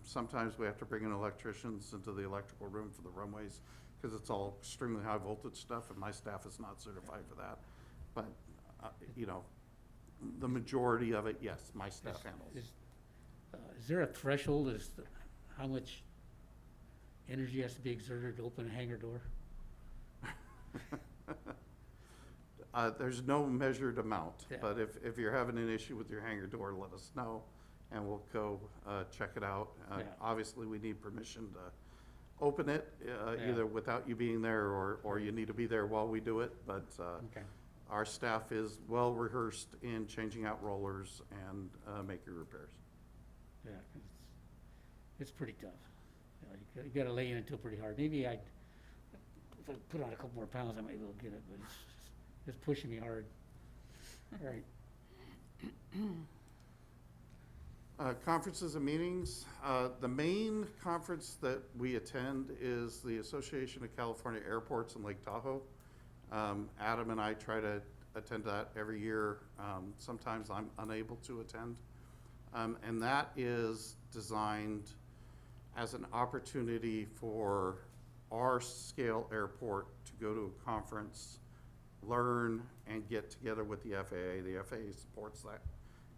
Sometimes we have to bring in electricians into the electrical room for the runways because it's all extremely high voltage stuff, and my staff is not certified for that. But, the majority of it, yes, my staff handles. Is there a threshold as to how much energy has to be exerted to open a hangar door? There's no measured amount, Yeah. but if you're having an issue with your hangar door, let us know, and we'll go check it out. Yeah. Obviously, we need permission to open it, Yeah. either without you being there, or you need to be there while we do it, but Okay. our staff is well rehearsed in changing out rollers and making repairs. Yeah, 'cause it's pretty tough. You gotta lay in until pretty hard. Maybe if I put on a couple more pounds, I might be able to get it, but it's pushing me hard. All right. Conferences and meetings, the main conference that we attend is the Association of California Airports in Lake Tahoe. Adam and I try to attend that every year. Sometimes I'm unable to attend. And that is designed as an opportunity for our scale airport to go to a conference, learn, and get together with the FAA. The FAA supports that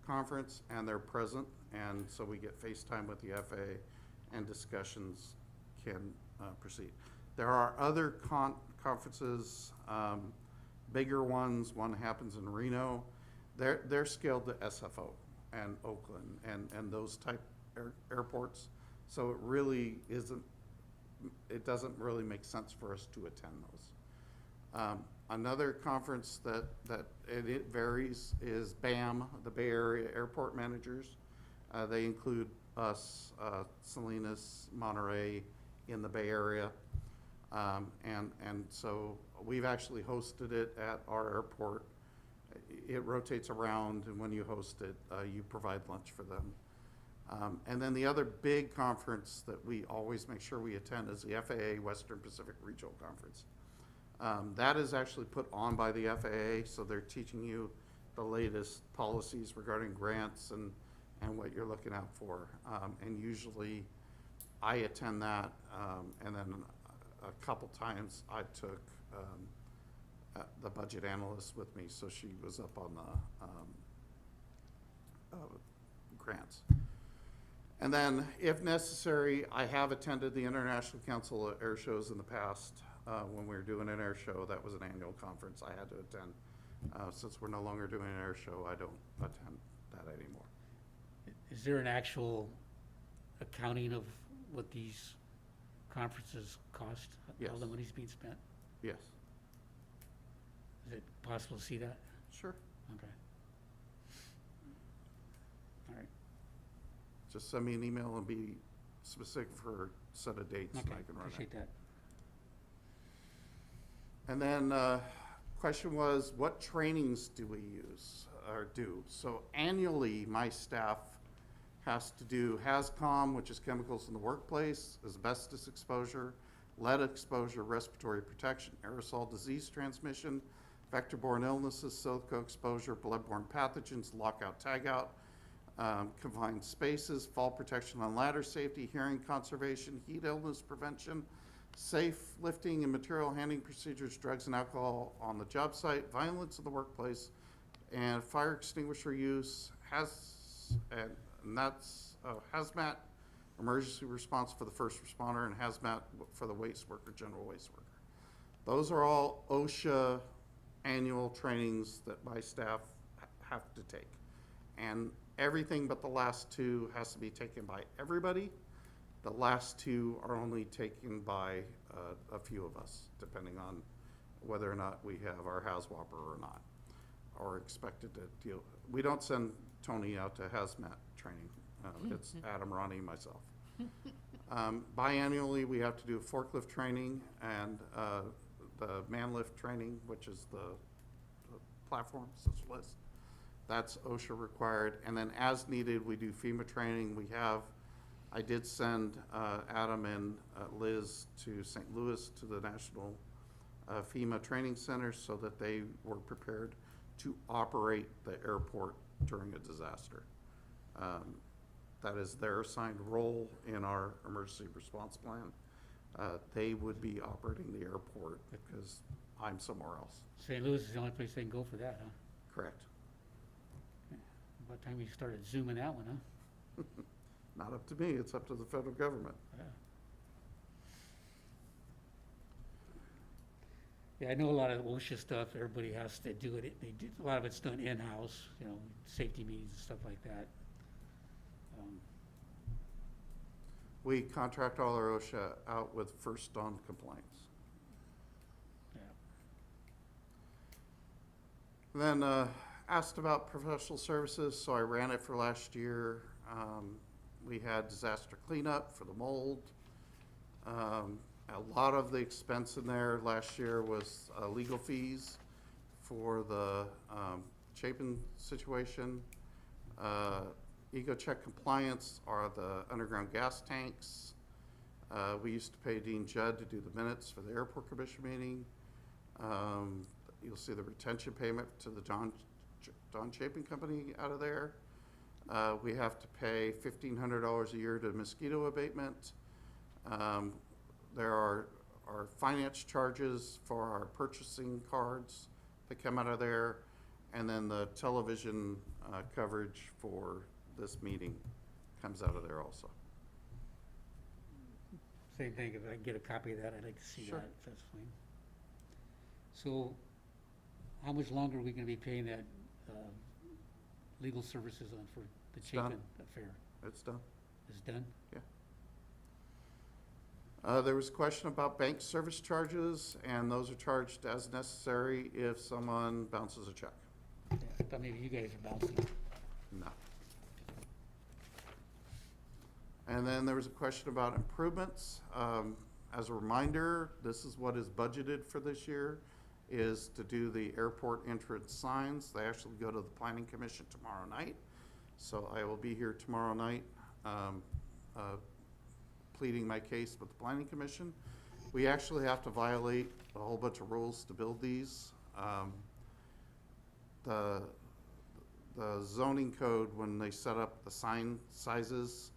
conference, and they're present, and so we get FaceTime with the FAA, and discussions can proceed. There are other conferences, bigger ones. One happens in Reno. They're scaled to SFO and Oakland and those type airports. So it really isn't it doesn't really make sense for us to attend those. Another conference that it varies is BAM, the Bay Area Airport Managers. They include us, Salinas, Monterey, in the Bay Area. And so we've actually hosted it at our airport. It rotates around, and when you host it, you provide lunch for them. And then the other big conference that we always make sure we attend is the FAA Western Pacific Regional Conference. That is actually put on by the FAA, so they're teaching you the latest policies regarding grants and what you're looking out for. And usually I attend that, and then a couple times I took the budget analyst with me, so she was up on the grants. And then, if necessary, I have attended the International Council of Air Shows in the past. When we were doing an air show, that was an annual conference I had to attend. Since we're no longer doing an air show, I don't attend that anymore. Is there an actual accounting of what these conferences cost? Yes. How the money's being spent? Yes. Is it possible to see that? Sure. Okay. All right. Just send me an email and be specific for a set of dates, and Okay, I can run it. appreciate that. And then, question was, what trainings do we use or do? So annually, my staff has to do HAZCOM, which is chemicals in the workplace, asbestos exposure, lead exposure, respiratory protection, aerosol disease transmission, vector-borne illnesses, silica exposure, bloodborne pathogens, lockout, tagout, confined spaces, fall protection on ladder safety, hearing conservation, heat illness prevention, safe lifting and material handling procedures, drugs and alcohol on the job site, violence in the workplace, and fire extinguisher use, and that's hazmat, emergency response for the first responder, and hazmat for the waste worker, general waste worker. Those are all OSHA annual trainings that my staff have to take. And everything but the last two has to be taken by everybody. The last two are only taken by a few of us, depending on whether or not we have our HAZWOPER or not, or expected to deal. We don't send Tony out to hazmat training. It's Adam, Ronnie, myself. Biannually, we have to do forklift training and the man lift training, which is the platform, such list. That's OSHA required. And then as needed, we do FEMA training. I did send Adam and Liz to St. Louis to the National FEMA Training Center so that they were prepared to operate the airport during a disaster. That is their assigned role in our emergency response plan. They would be operating the airport because I'm somewhere else. St. Louis is the only place they can go for that, huh? Correct. About time we started zooming that one, huh? Not up to me, it's up to the federal government. Yeah. Yeah, I know a lot of OSHA stuff, everybody has to do it, a lot of it's done in-house, safety meetings and stuff like that. We contract all our OSHA out with first on compliance. Yeah. Then asked about professional services, so I ran it for last year. We had disaster cleanup for the mold. A lot of the expense in there last year was legal fees for the Chapin situation. EcoCheck compliance are the underground gas tanks. We used to pay Dean Judd to do the minutes for the airport commission meeting. You'll see the retention payment to the Don Chapin Company out of there. We have to pay $1,500 a year to mosquito abatement. There are finance charges for our purchasing cards that come out of there, and then the television coverage for this meeting comes out of there also. Same thing, if I can get a copy of that, I'd like to see Sure. that, if that's fine. So, how much longer are we gonna be paying that, legal services on for the done. Chapin affair? It's done. It's done? There was a question about bank service charges, and those are charged as necessary if someone bounces a check. Yeah, I thought maybe you guys are bouncing. No. And then there was a question about improvements. As a reminder, this is what is budgeted for this year, is to do the airport entrance signs. They actually go to the planning commission tomorrow night. So I will be here tomorrow night, pleading my case with the planning commission. We actually have to violate a whole bunch of rules to build these. The zoning code, when they set up the sign sizes,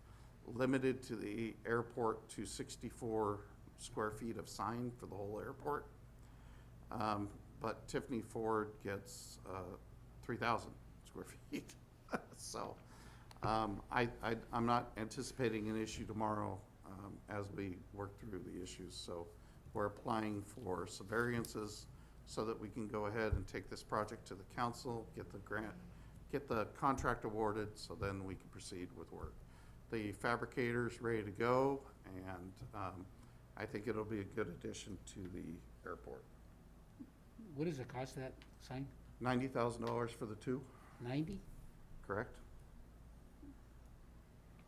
limited to the airport to 64 square feet of sign for the whole airport. But Tiffany Ford gets 3,000 square feet. So I'm not anticipating an issue tomorrow as we work through the issues. So we're applying for some variances so that we can go ahead and take this project to the council, get the grant, get the contract awarded, so then we can proceed with work. The fabricator's ready to go, and I think it'll be a good addition to the airport. What is the cost of that sign? $90,000 for the two, 90? correct?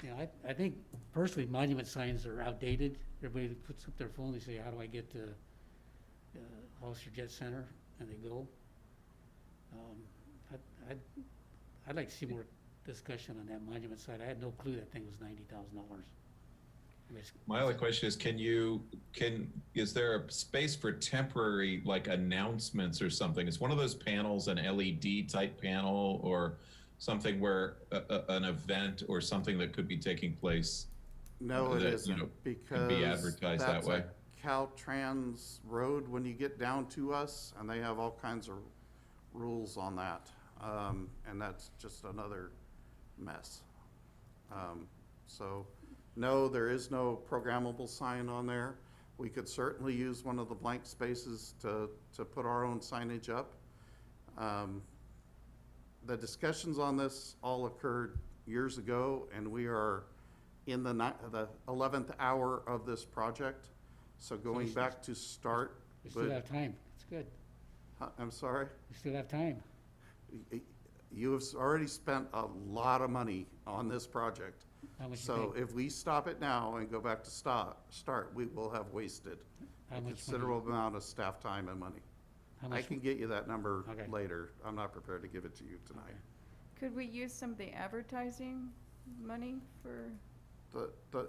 Yeah, I think personally monument signs are outdated. Everybody puts up their phone, they say, how do I get to Hollister Jet Center? And they go. I'd like to see more discussion on that monument sign. I had no clue that thing was $90,000. My other question is, is there a space for temporary, like, announcements or something? Is one of those panels an LED type panel or something where an event or something that could be taking place? No, it that, isn't, because could be advertised that that's way. a Caltrans road when you get down to us, and they have all kinds of rules on that. And that's just another mess. So, no, there is no programmable sign on there. We could certainly use one of the blank spaces to put our own signage up. The discussions on this all occurred years ago, and we are in the 11th hour of this project. So going back to start. We still have time. It's good. I'm sorry? We still have time. You have already spent a lot of money on this project. How much you So think? if we stop it now and go back to start, we will have wasted How a much money? considerable amount of staff time and money. How I much? can get you that number Okay. later. I'm not prepared to give it to you tonight. Could we use some of the advertising money for,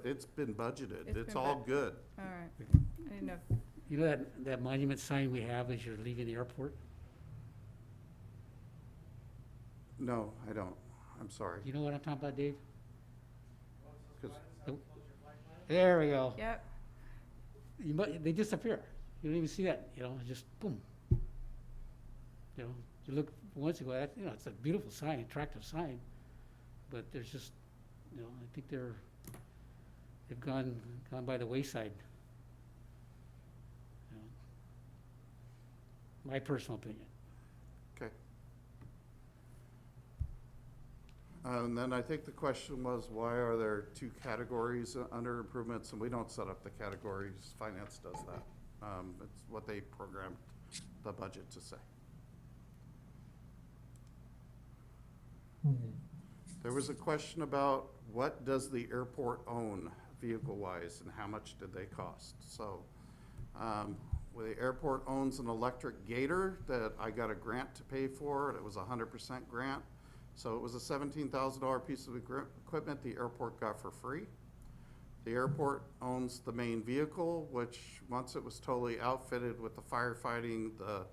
It's been budgeted. It's It's been all bud- good. all right, I didn't know. You know that monument sign we have as you're leaving the airport? No, I don't. I'm sorry. You know what I'm talking about, Dave? 'Cause There we go. Yep, They disappear. You don't even see that, just boom. You look once ago, it's a beautiful sign, attractive sign, but there's just, I think they've gone by the wayside. My personal opinion. Okay. And then I think the question was, why are there two categories under improvements? And we don't set up the categories. Finance does that. It's what they programmed the budget to say. There was a question about what does the airport own vehicle-wise and how much did they cost? So, the airport owns an electric gator that I got a grant to pay for. It was a 100% grant. So it was a $17,000 piece of equipment the airport got for free. The airport owns the main vehicle, which once it was totally outfitted with the firefighting, the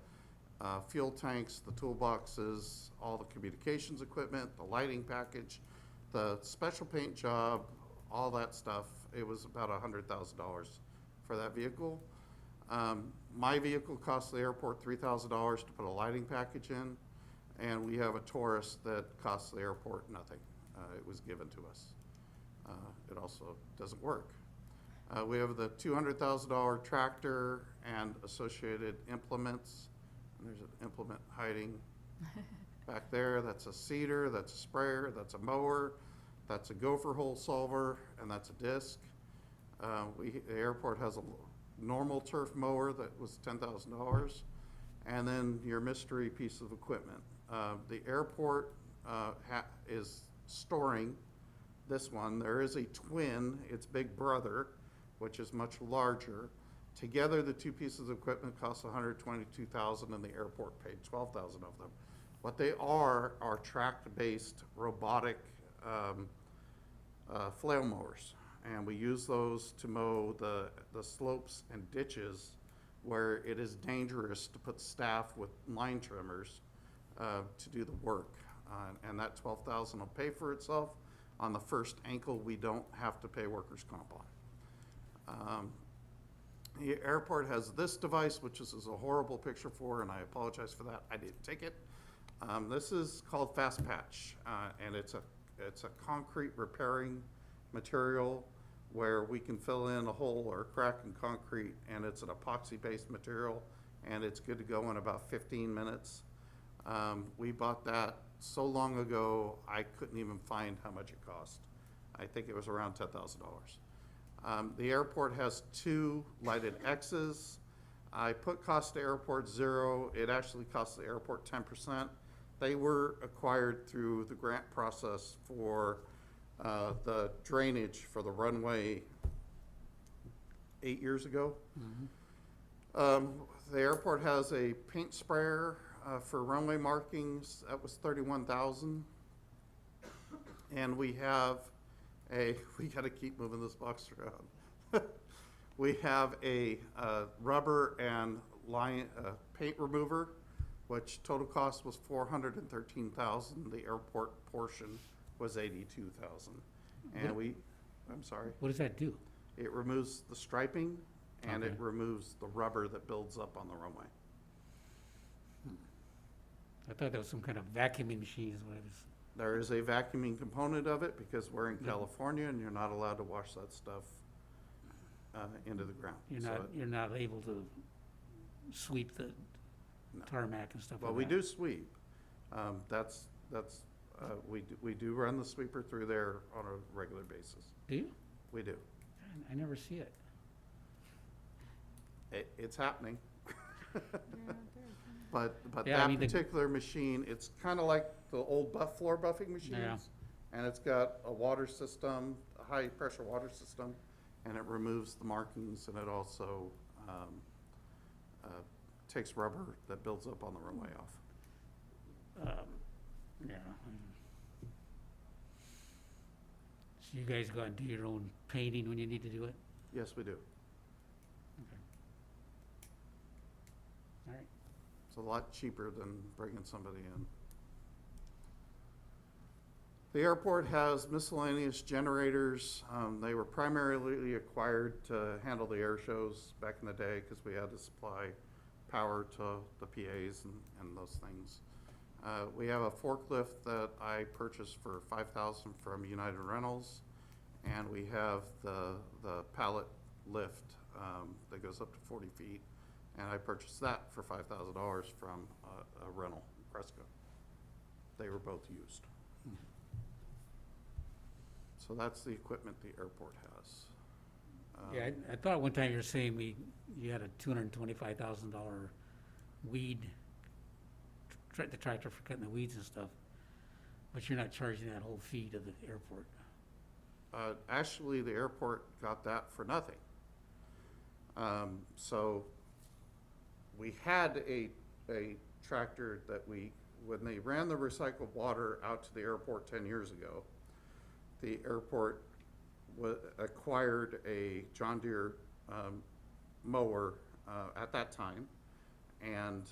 fuel tanks, the toolboxes, all the communications equipment, the lighting package, the special paint job, all that stuff, it was about $100,000 for that vehicle. My vehicle cost the airport $3,000 to put a lighting package in, and we have a Taurus that costs the airport nothing. It was given to us. It also doesn't work. We have the $200,000 tractor and associated implements. And there's an implement hiding back there. That's a seeder, that's a sprayer, that's a mower, that's a gopher hole solver, and that's a disc. The airport has a normal turf mower that was $10,000, and then your mystery piece of equipment. The airport is storing this one. There is a twin, its big brother, which is much larger. Together, the two pieces of equipment cost $122,000, and the airport paid $12,000 of them. What they are tract-based robotic flail mowers, and we use those to mow the slopes and ditches where it is dangerous to put staff with line trimmers to do the work. And that $12,000 will pay for itself. On the first ankle, we don't have to pay workers' comp on. The airport has this device, which this is a horrible picture for, and I apologize for that. I didn't take it. This is called Fast Patch, and it's a concrete repairing material where we can fill in a hole or a crack in concrete, and it's an epoxy-based material, and it's good to go in about 15 minutes. We bought that so long ago, I couldn't even find how much it cost. I think it was around $10,000. The airport has 2 lighted X's. I put cost to airport 0. It actually cost the airport 10%. They were acquired through the grant process for the drainage for the runway 8 years ago. The airport has a paint sprayer for runway markings. That was $31,000. And we have we gotta keep moving this box around. We have a rubber and paint remover, which total cost was $413,000. The airport portion was $82,000. And I'm sorry. What does that do? It removes the striping and Okay. it removes the rubber that builds up on the runway. I thought that was some kind of vacuuming machine is what I was. There is a vacuuming component of it because we're in California and you're not allowed to wash that stuff into the ground. You're not able to sweep the No. tarmac and stuff like that. Well, we do sweep. We do run the sweeper through there on a regular basis. Do you? We do. I never see it. It's happening. Yeah, But Yeah, I that mean, particular machine, it's kind of like the old floor buffing machines. And it's got a water system, a high pressure water system, and it removes the markings, and it also takes rubber that builds up on the runway off. Yeah. So you guys go and do your own painting when you need to do it? Yes, we do. Okay. All right. It's a lot cheaper than bringing somebody in. The airport has miscellaneous generators. They were primarily acquired to handle the air shows back in the day because we had to supply power to the PAs and those things. We have a forklift that I purchased for $5,000 from United Rentals, and we have the pallet lift that goes up to 40 feet, and I purchased that for $5,000 from a rental, Cresco. They were both used. So that's the equipment the airport has. Yeah, I thought one time you were saying you had a $225,000 weed, the tractor for cutting the weeds and stuff, but you're not charging that whole fee to the airport. Actually, the airport got that for nothing. So we had a tractor that when they ran the recycled water out to the airport 10 years ago, the airport acquired a John Deere mower at that time, and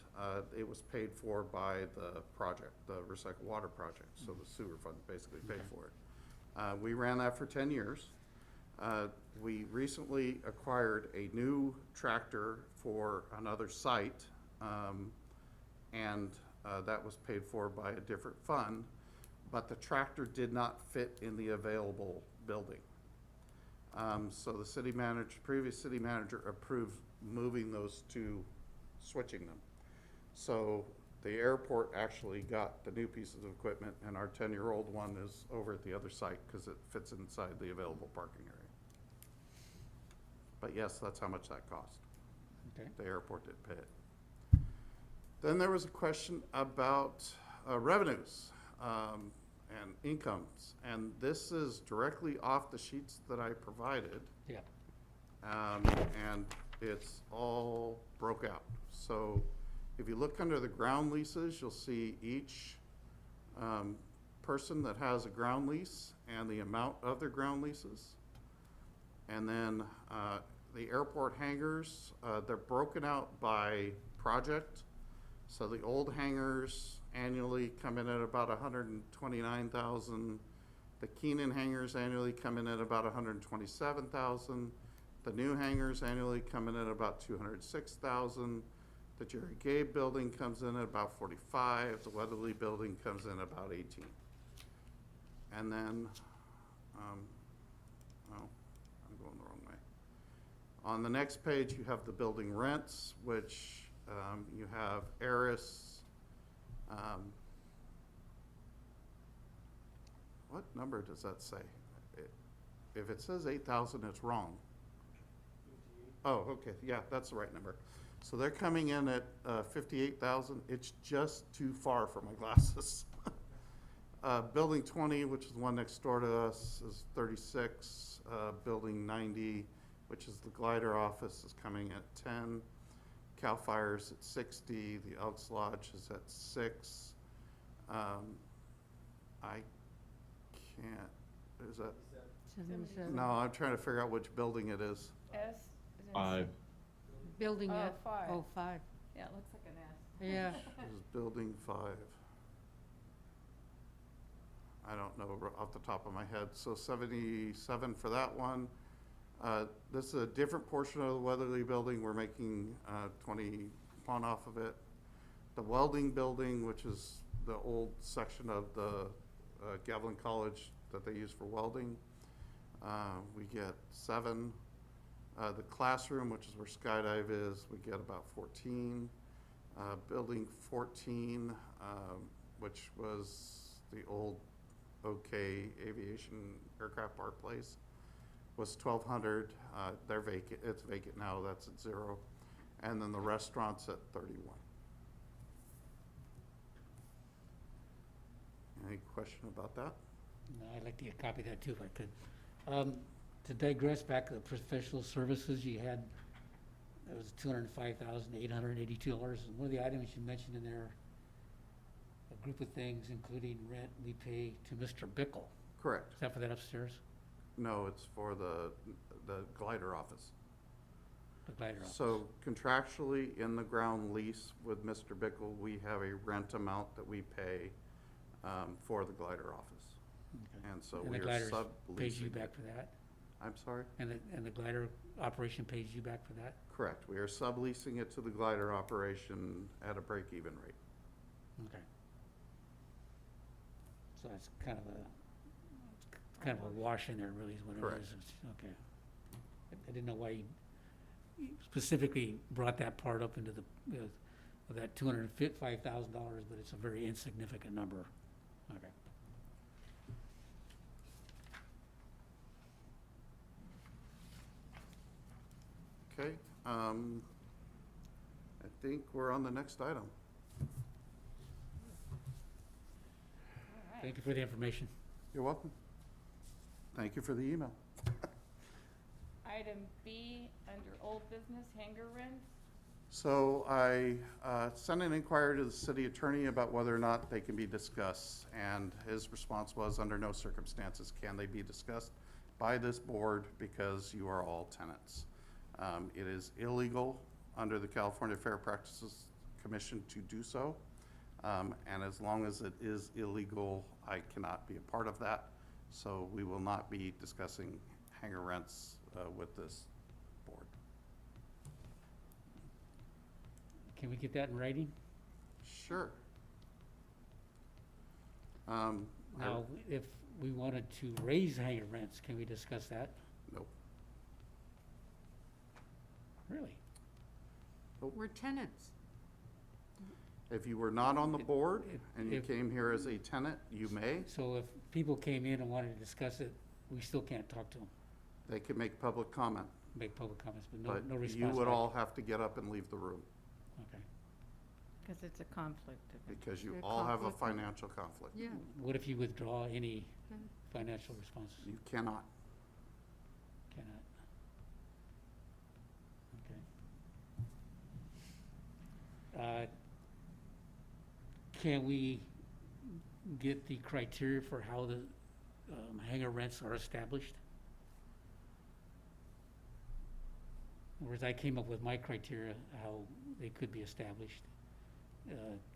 it was paid for by the project, the recycled water project, so the sewer fund basically paid for it. We ran that for 10 years. We recently acquired a new tractor for another site, and that was paid for by a different fund, but the tractor did not fit in the available building. So the previous city manager approved moving those two, switching them. So the airport actually got the new pieces of equipment, and our 10-year-old one is over at the other site because it fits inside the available parking area. But yes, that's how much that cost. Okay. The airport did pay it. Then there was a question about revenues and incomes. And this is directly off the sheets that I provided. Yeah. And it's all broke out. So if you look under the ground leases, you'll see each person that has a ground lease and the amount of their ground leases. And then the airport hangars, they're broken out by project. So the old hangars annually come in at about 129,000. The Keenan hangars annually come in at about 127,000. The new hangars annually come in at about 206,000. The Jerry Gabe building comes in at about 45. The Weatherly building comes in about 18. And then, oh, I'm going the wrong way. On the next page, you have the building rents, which you have Eris. What number does that say? If it says 8,000, it's wrong. Oh, okay, yeah, that's the right number. So they're coming in at 58,000. It's just too far for my glasses. Building 20, which is the one next door to us, is 36. Building 90, which is the glider office, is coming at 10. Cal Fire's at 60. The Elks Lodge is at 6. I can't, is that? 77. No, I'm trying to figure out which building it is. S? is in- 5. Building Oh, at, 5. oh, 5, Yeah, it looks like an S. yeah. This is building 5. I don't know off the top of my head. So 77 for that one. This is a different portion of the Weatherly building. We're making 20 pawn off of it. The welding building, which is the old section of the Gavilan College that they use for welding, we get 7. The classroom, which is where Skydive is, we get about 14. Building 14, which was the old OK Aviation Aircraft Park place, was 1,200. They're vacant. It's vacant now. That's at 0. And then the restaurant's at 31. Any question about that? No, I'd like to get a copy of that too if I could. To digress back to the professional services, you had, that was $205,882. And one of the items you mentioned in there, a group of things, including rent we pay to Mr. Bickle. Correct. Is that for that upstairs? No, it's for the glider office. The glider office? So contractually, in the ground lease with Mr. Bickle, we have a rent amount that we pay for the glider office. Okay. And so And we the are glider subleasing. pays you back for that? I'm sorry? And the glider operation pays you back for that? Correct. We are subleasing it to the glider operation at a break-even rate. Okay. So that's kind of a wash in there, really, is what it Correct. is. Okay. I didn't know why you specifically brought that part up into of that $205,000, but it's a very insignificant number. Okay. Okay, I think we're on the next item. All right. Thank you for the information. You're welcome. Thank you for the email. Item B, under old business, hangar rents. So I sent an inquiry to the city attorney about whether or not they can be discussed, and his response was, under no circumstances can they be discussed by this board because you are all tenants. It is illegal under the California Fair Practices Commission to do so, and as long as it is illegal, I cannot be a part of that. So we will not be discussing hangar rents with this board. Can we get that in writing? Sure. Now, if we wanted to raise hangar rents, can we discuss that? Nope. Really? We're tenants. If you were not on the board and you If- came here as a tenant, you may. So if people came in and wanted to discuss it, we still can't talk to them? They can make public comment. make public comments, but But no response. you would back. all have to get up and leave the room Okay. Because it's a conflict of interest. because you A all have a conflict of- financial conflict. Yeah. What if you withdraw any Okay. financial responses? You cannot. Cannot. Okay. Can we get the criteria for how the hangar rents are established? Whereas I came up with my criteria, how they could be established.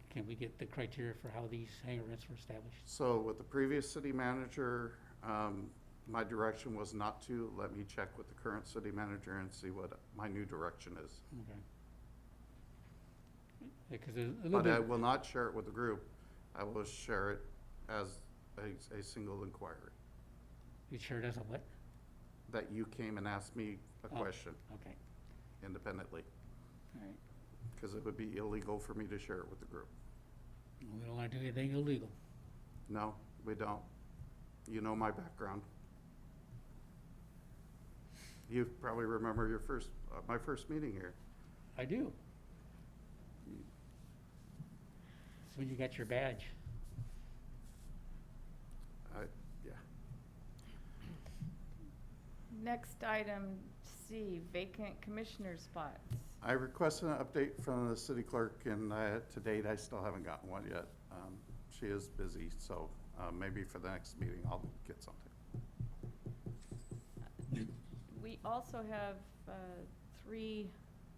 Can we get the criteria for how these hangar rents were established? So with the previous city manager, my direction was not to. Let me check with the current city manager and see what my new direction is. Okay. Because a little But I bit, will not share it with the group. I will share it as a single inquiry, you shared as a what? that you came and asked me a Oh. question Okay, independently, all right. because it would be illegal for me to share it with the group. We don't want to do anything illegal. No, we don't. You know my background. You probably remember your first, my first meeting here. I do. It's when you got your badge. Yeah. Next item, C, vacant commissioner spots. I requested an update from the city clerk, and to date, I still haven't gotten one yet. She is busy, so maybe for the next meeting, I'll get something. We also have 3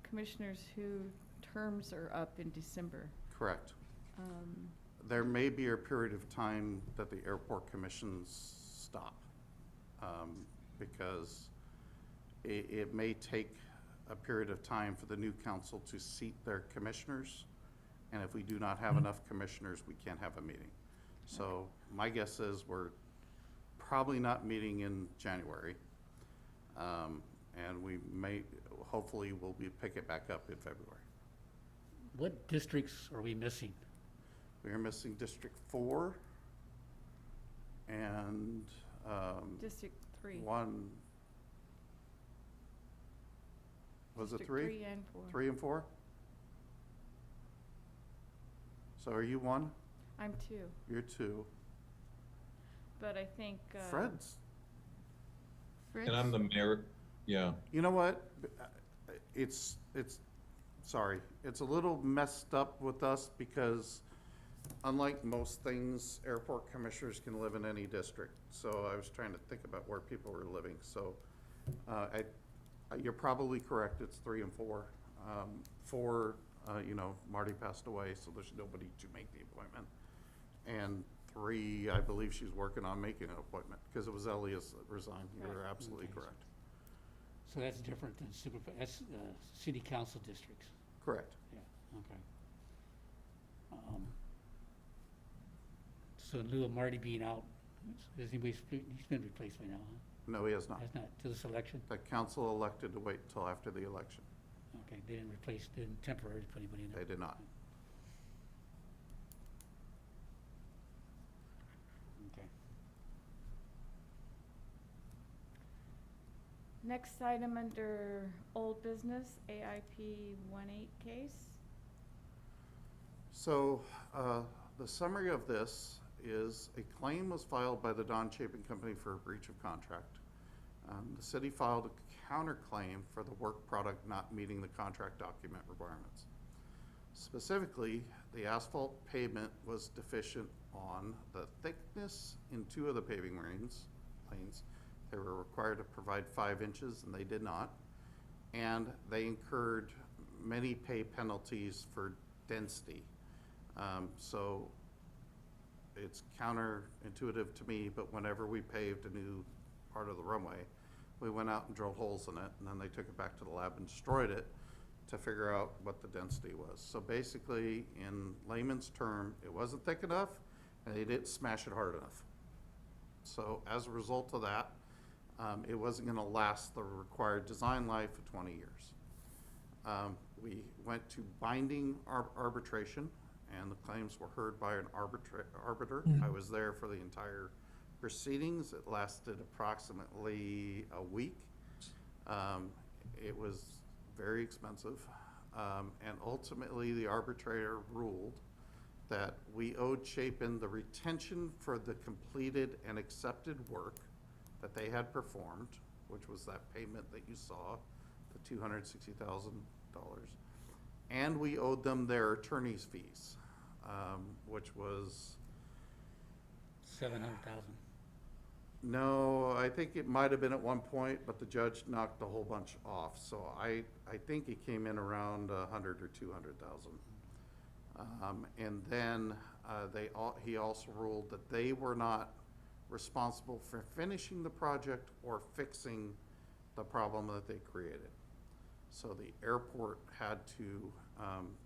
commissioners whose terms are up in December. Correct. Um, There may be a period of time that the airport commissions stop, because it may take a period of time for the new council to seat their commissioners. And if we do not have enough commissioners, we can't have a meeting. So my guess is we're probably not meeting in January. And we may, hopefully, we'll pick it back up in February. What districts are we missing? We are missing District 4 and District 3. one, was it District 3? 3 and 4. 3 and 4? So are you 1? I'm 2, You're 2. but I think. Fred's, And I'm the mayor, yeah. you know what? It's, sorry, it's a little messed up with us because unlike most things, airport commissioners can live in any district. So I was trying to think about where people were living. So you're probably correct, it's 3 and 4. 4, Marty passed away, so there's nobody to make the appointment. And 3, I believe she's working on making an appointment, because it was Elias that resigned. You're Right. absolutely Okay. correct. So that's different than that's city council districts. Correct. Yeah, okay. So in lieu of Marty being out, he's been replaced by now, huh? No, he has not. Has not, to this election? The council elected to wait until after the election. Okay, they didn't temporarily put anybody in there? They did not. Okay. Next item under old business, AIP 18 case. So, the summary of this is a claim was filed by the Don Chapin Company for a breach of contract. The city filed a counterclaim for the work product not meeting the contract document requirements. Specifically, the asphalt pavement was deficient on the thickness in 2 of the paving lanes. They were required to provide 5 inches, and they did not. And they incurred many pay penalties for density. So it's counterintuitive to me, but whenever we paved a new part of the runway, we went out and drilled holes in it, and then they took it back to the lab and destroyed it to figure out what the density was. So basically, in layman's term, it wasn't thick enough, and they didn't smash it hard enough. So as a result of that, it wasn't gonna last the required design life of 20 years. We went to binding arbitration, and the claims were heard by an arbiter. I was there for the entire proceedings. It lasted approximately a week. It was very expensive. And ultimately, the arbitrator ruled that we owed Chapin the retention for the completed and accepted work that they had performed, which was that payment that you saw, the $260,000. And we owed them their attorney's fees, which was, 700,000. no, I think it might have been at one point, but the judge knocked a whole bunch off. So I think it came in around 100 or 200,000. And then he also ruled that they were not responsible for finishing the project or fixing the problem that they created. So the airport had to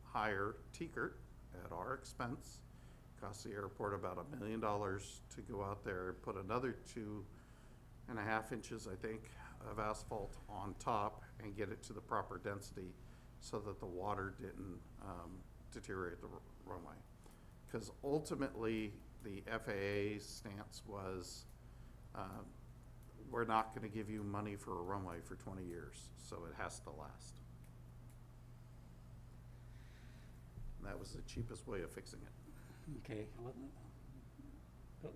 hire T-Kurt at our expense. Cost the airport about $1 million to go out there and put another 2.5 inches, I think, of asphalt on top and get it to the proper density so that the water didn't deteriorate the runway. Because ultimately, the FAA stance was, we're not going to give you money for a runway for 20 years, so it has to last. And that was the cheapest way of fixing it. Okay, well,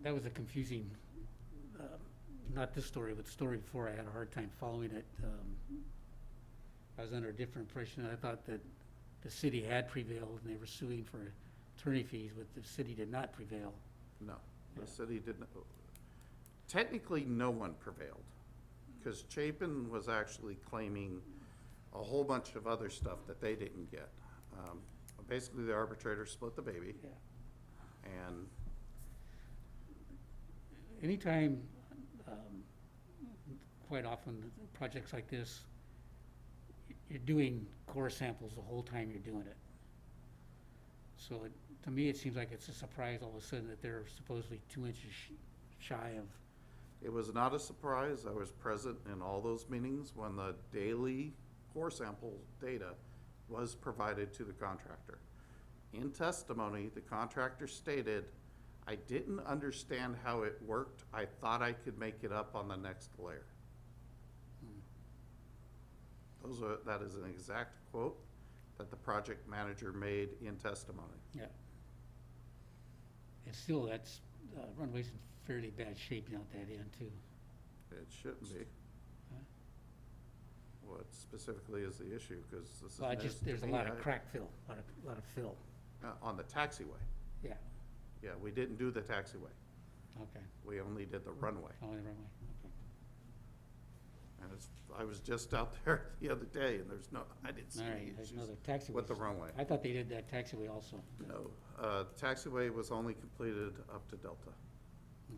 that was a confusing, not this story, but the story before. I had a hard time following it. I was under a different impression. I thought that the city had prevailed and they were suing for attorney fees, but the city did not prevail. No, Yeah. the city didn't. Technically, no one prevailed, because Chapin was actually claiming a whole bunch of other stuff that they didn't get. Basically, the arbitrator split the baby, Yeah. and Anytime, quite often, projects like this, you're doing core samples the whole time you're doing it. So to me, it seems like it's a surprise all of a sudden that they're supposedly 2 inches shy of. it was not a surprise. I was present in all those meetings when the daily core sample data was provided to the contractor. In testimony, the contractor stated, "I didn't understand how it worked. I thought I could make it up on the next layer." That is an exact quote that the project manager made in testimony. Yeah. And still, that's, runway's in fairly bad shape out that end too. It shouldn't be. Huh? What specifically is the issue? Because this is Well, news to there's a me. lot of crack fill, a lot of fill. On the taxiway. Yeah, Yeah, we didn't do the taxiway. okay. We only did the runway. Only the runway, okay. And I was just out there the other day, and I didn't see All any right, there's issues another taxiway. with the runway. I thought they did that taxiway also. No, taxiway was only completed up to Delta.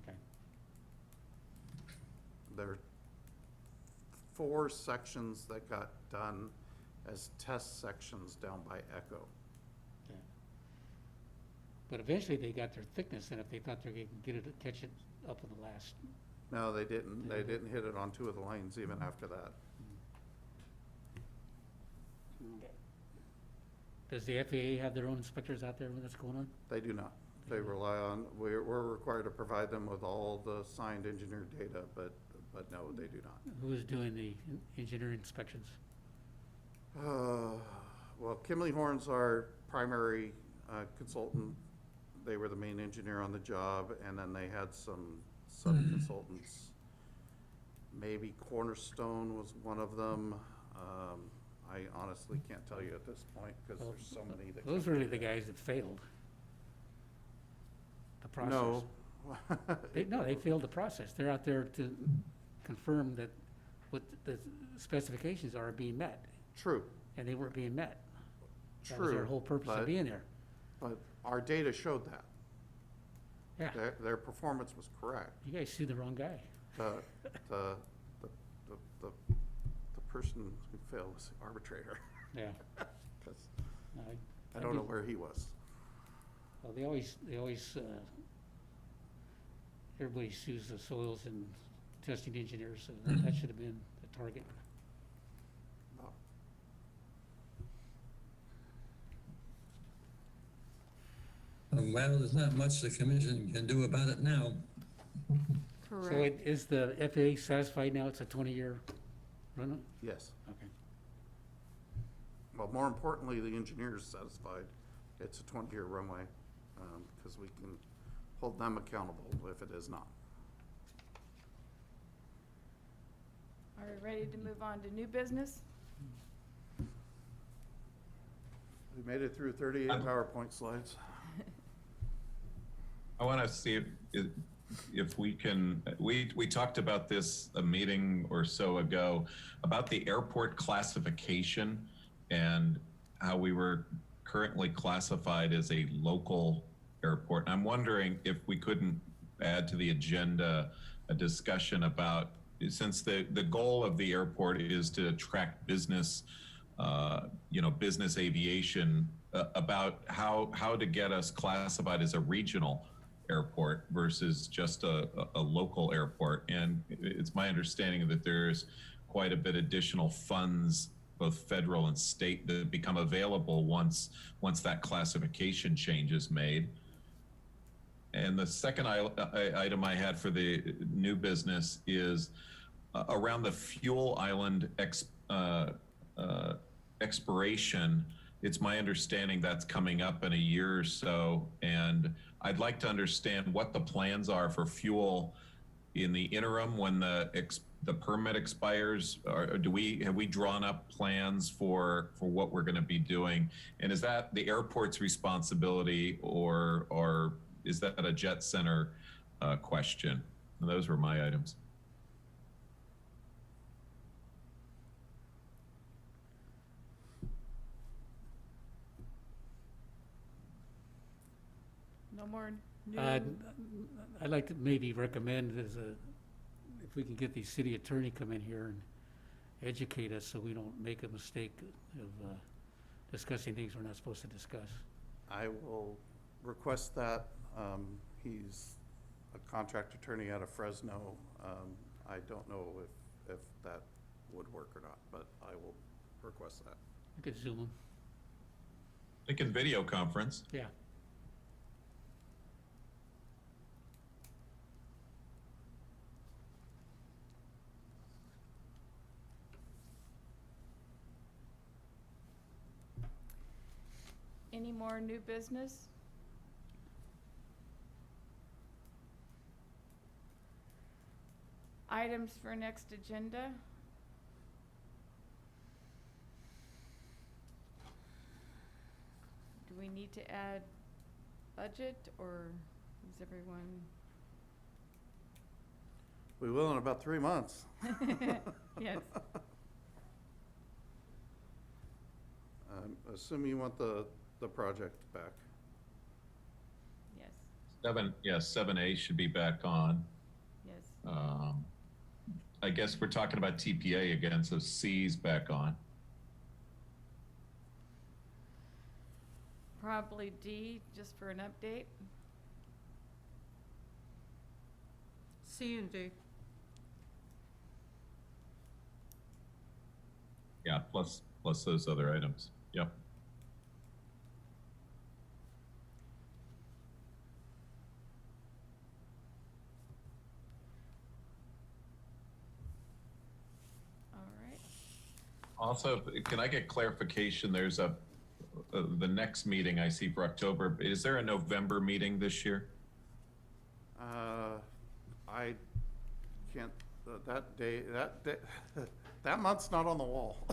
Okay. There are 4 sections that got done as test sections down by Echo. Yeah. But eventually they got their thickness, and if they thought they could get it, catch it up in the last. No, they didn't. They didn't hit it on 2 of the lanes even after that. Okay. Does the FAA have their own inspectors out there when that's going on? They do not. They rely on, we're required to provide them with all the signed engineer data, but no, they do not. Who is doing the engineering inspections? Well, Kimley Horn's our primary consultant. They were the main engineer on the job, and then they had some sub-consultants. Maybe Cornerstone was one of them. I honestly can't tell you at this point, because there's so many that. Those are really the guys that failed the process. No. They failed the process. They're out there to confirm that what the specifications are being met, True, and they weren't being met. true. That was their whole purpose of but- being there. But our data showed that. Yeah, Their performance was correct. you guys sued the wrong guy. The person who failed was the arbitrator. Yeah. 'Cause I I don't know where he was. Well, they always, everybody sues the soils and testing engineers, so that should have been the target. No. Well, there's not much the commission can do about it now. So is the FAA satisfied now it's a 20-year run? Yes. Okay. well, more importantly, the engineer is satisfied. It's a 20-year runway, because we can hold them accountable if it is not. Are we ready to move on to new business? We made it through 38 PowerPoint slides. I want to see if we can, we talked about this a meeting or so ago about the airport classification and how we were currently classified as a local airport. And I'm wondering if we couldn't add to the agenda a discussion about, since the goal of the airport is to attract business, business aviation, about how to get us classified as a regional airport versus just a local airport. And it's my understanding that there's quite a bit additional funds, both federal and state, that become available once that classification change is made. And the second item I had for the new business is around the fuel island expiration. It's my understanding that's coming up in a year or so, and I'd like to understand what the plans are for fuel in the interim when the permit expires. Or have we drawn up plans for what we're going to be doing? And is that the airport's responsibility, or is that a jet center question? And those were my items. No more new? I'd like to maybe recommend if we can get the city attorney come in here and educate us so we don't make a mistake of discussing things we're not supposed to discuss. I will request that. He's a contract attorney out of Fresno. I don't know if that would work or not, but I will request that. We could Zoom them. They can video conference. Yeah. Any more new business? Items for next agenda? Do we need to add budget, or is everyone? We will in about 3 months. Yes. Assume you want the project back. Yes, 7A should be back on. yes. I guess we're talking about TPA again, so C's back on. Probably D, just for an update. C and D. Yeah, plus those other items. Yep. All right. Also, can I get clarification? There's the next meeting I see for October. Is there a November meeting this year? I can't, that day, that month's not on the wall.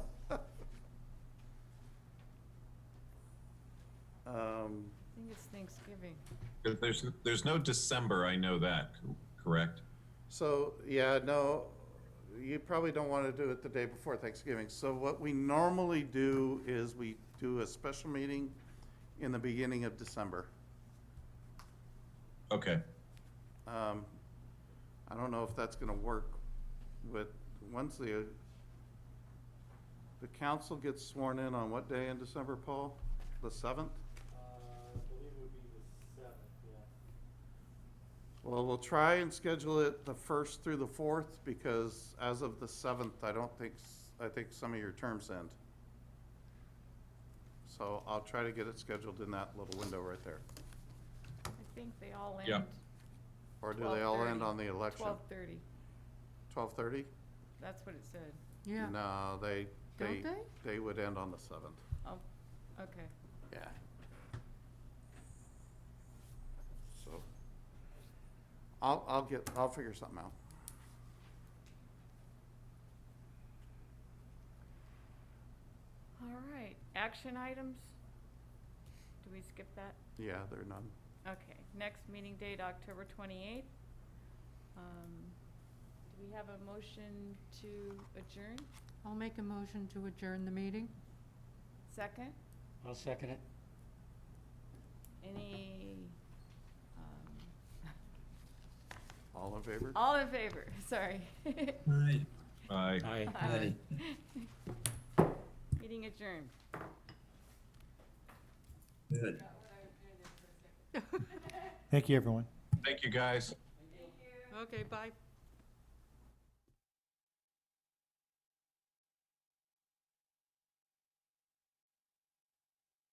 I think it's Thanksgiving. There's no December, I know that, correct? So, yeah, no, you probably don't want to do it the day before Thanksgiving. So what we normally do is we do a special meeting in the beginning of December. Okay. I don't know if that's gonna work with, once the council gets sworn in on what day in December, Paul? The 7th? I believe it would be the 7th, yeah. Well, we'll try and schedule it the 1st through the 4th, because as of the 7th, I think some of your terms end. So I'll try to get it scheduled in that little window right there. I think they all end. Yeah. Or do they all end 12:30. on the election? 12:30. 12:30? That's what it said. Yeah. No, Don't they? they would end on the 7th. Oh, okay. Yeah. So, I'll figure something out. All right, action items? Do we skip that? Yeah, there are none. Okay, next meeting date, October 28th. Do we have a motion to adjourn? I'll make a motion to adjourn the meeting. Second? I'll second it. Any, All in favor? all in favor, sorry. Right. Aye. Aye. Aye. Meeting adjourned. Good. Thank you, everyone. Thank you, guys. Okay, bye.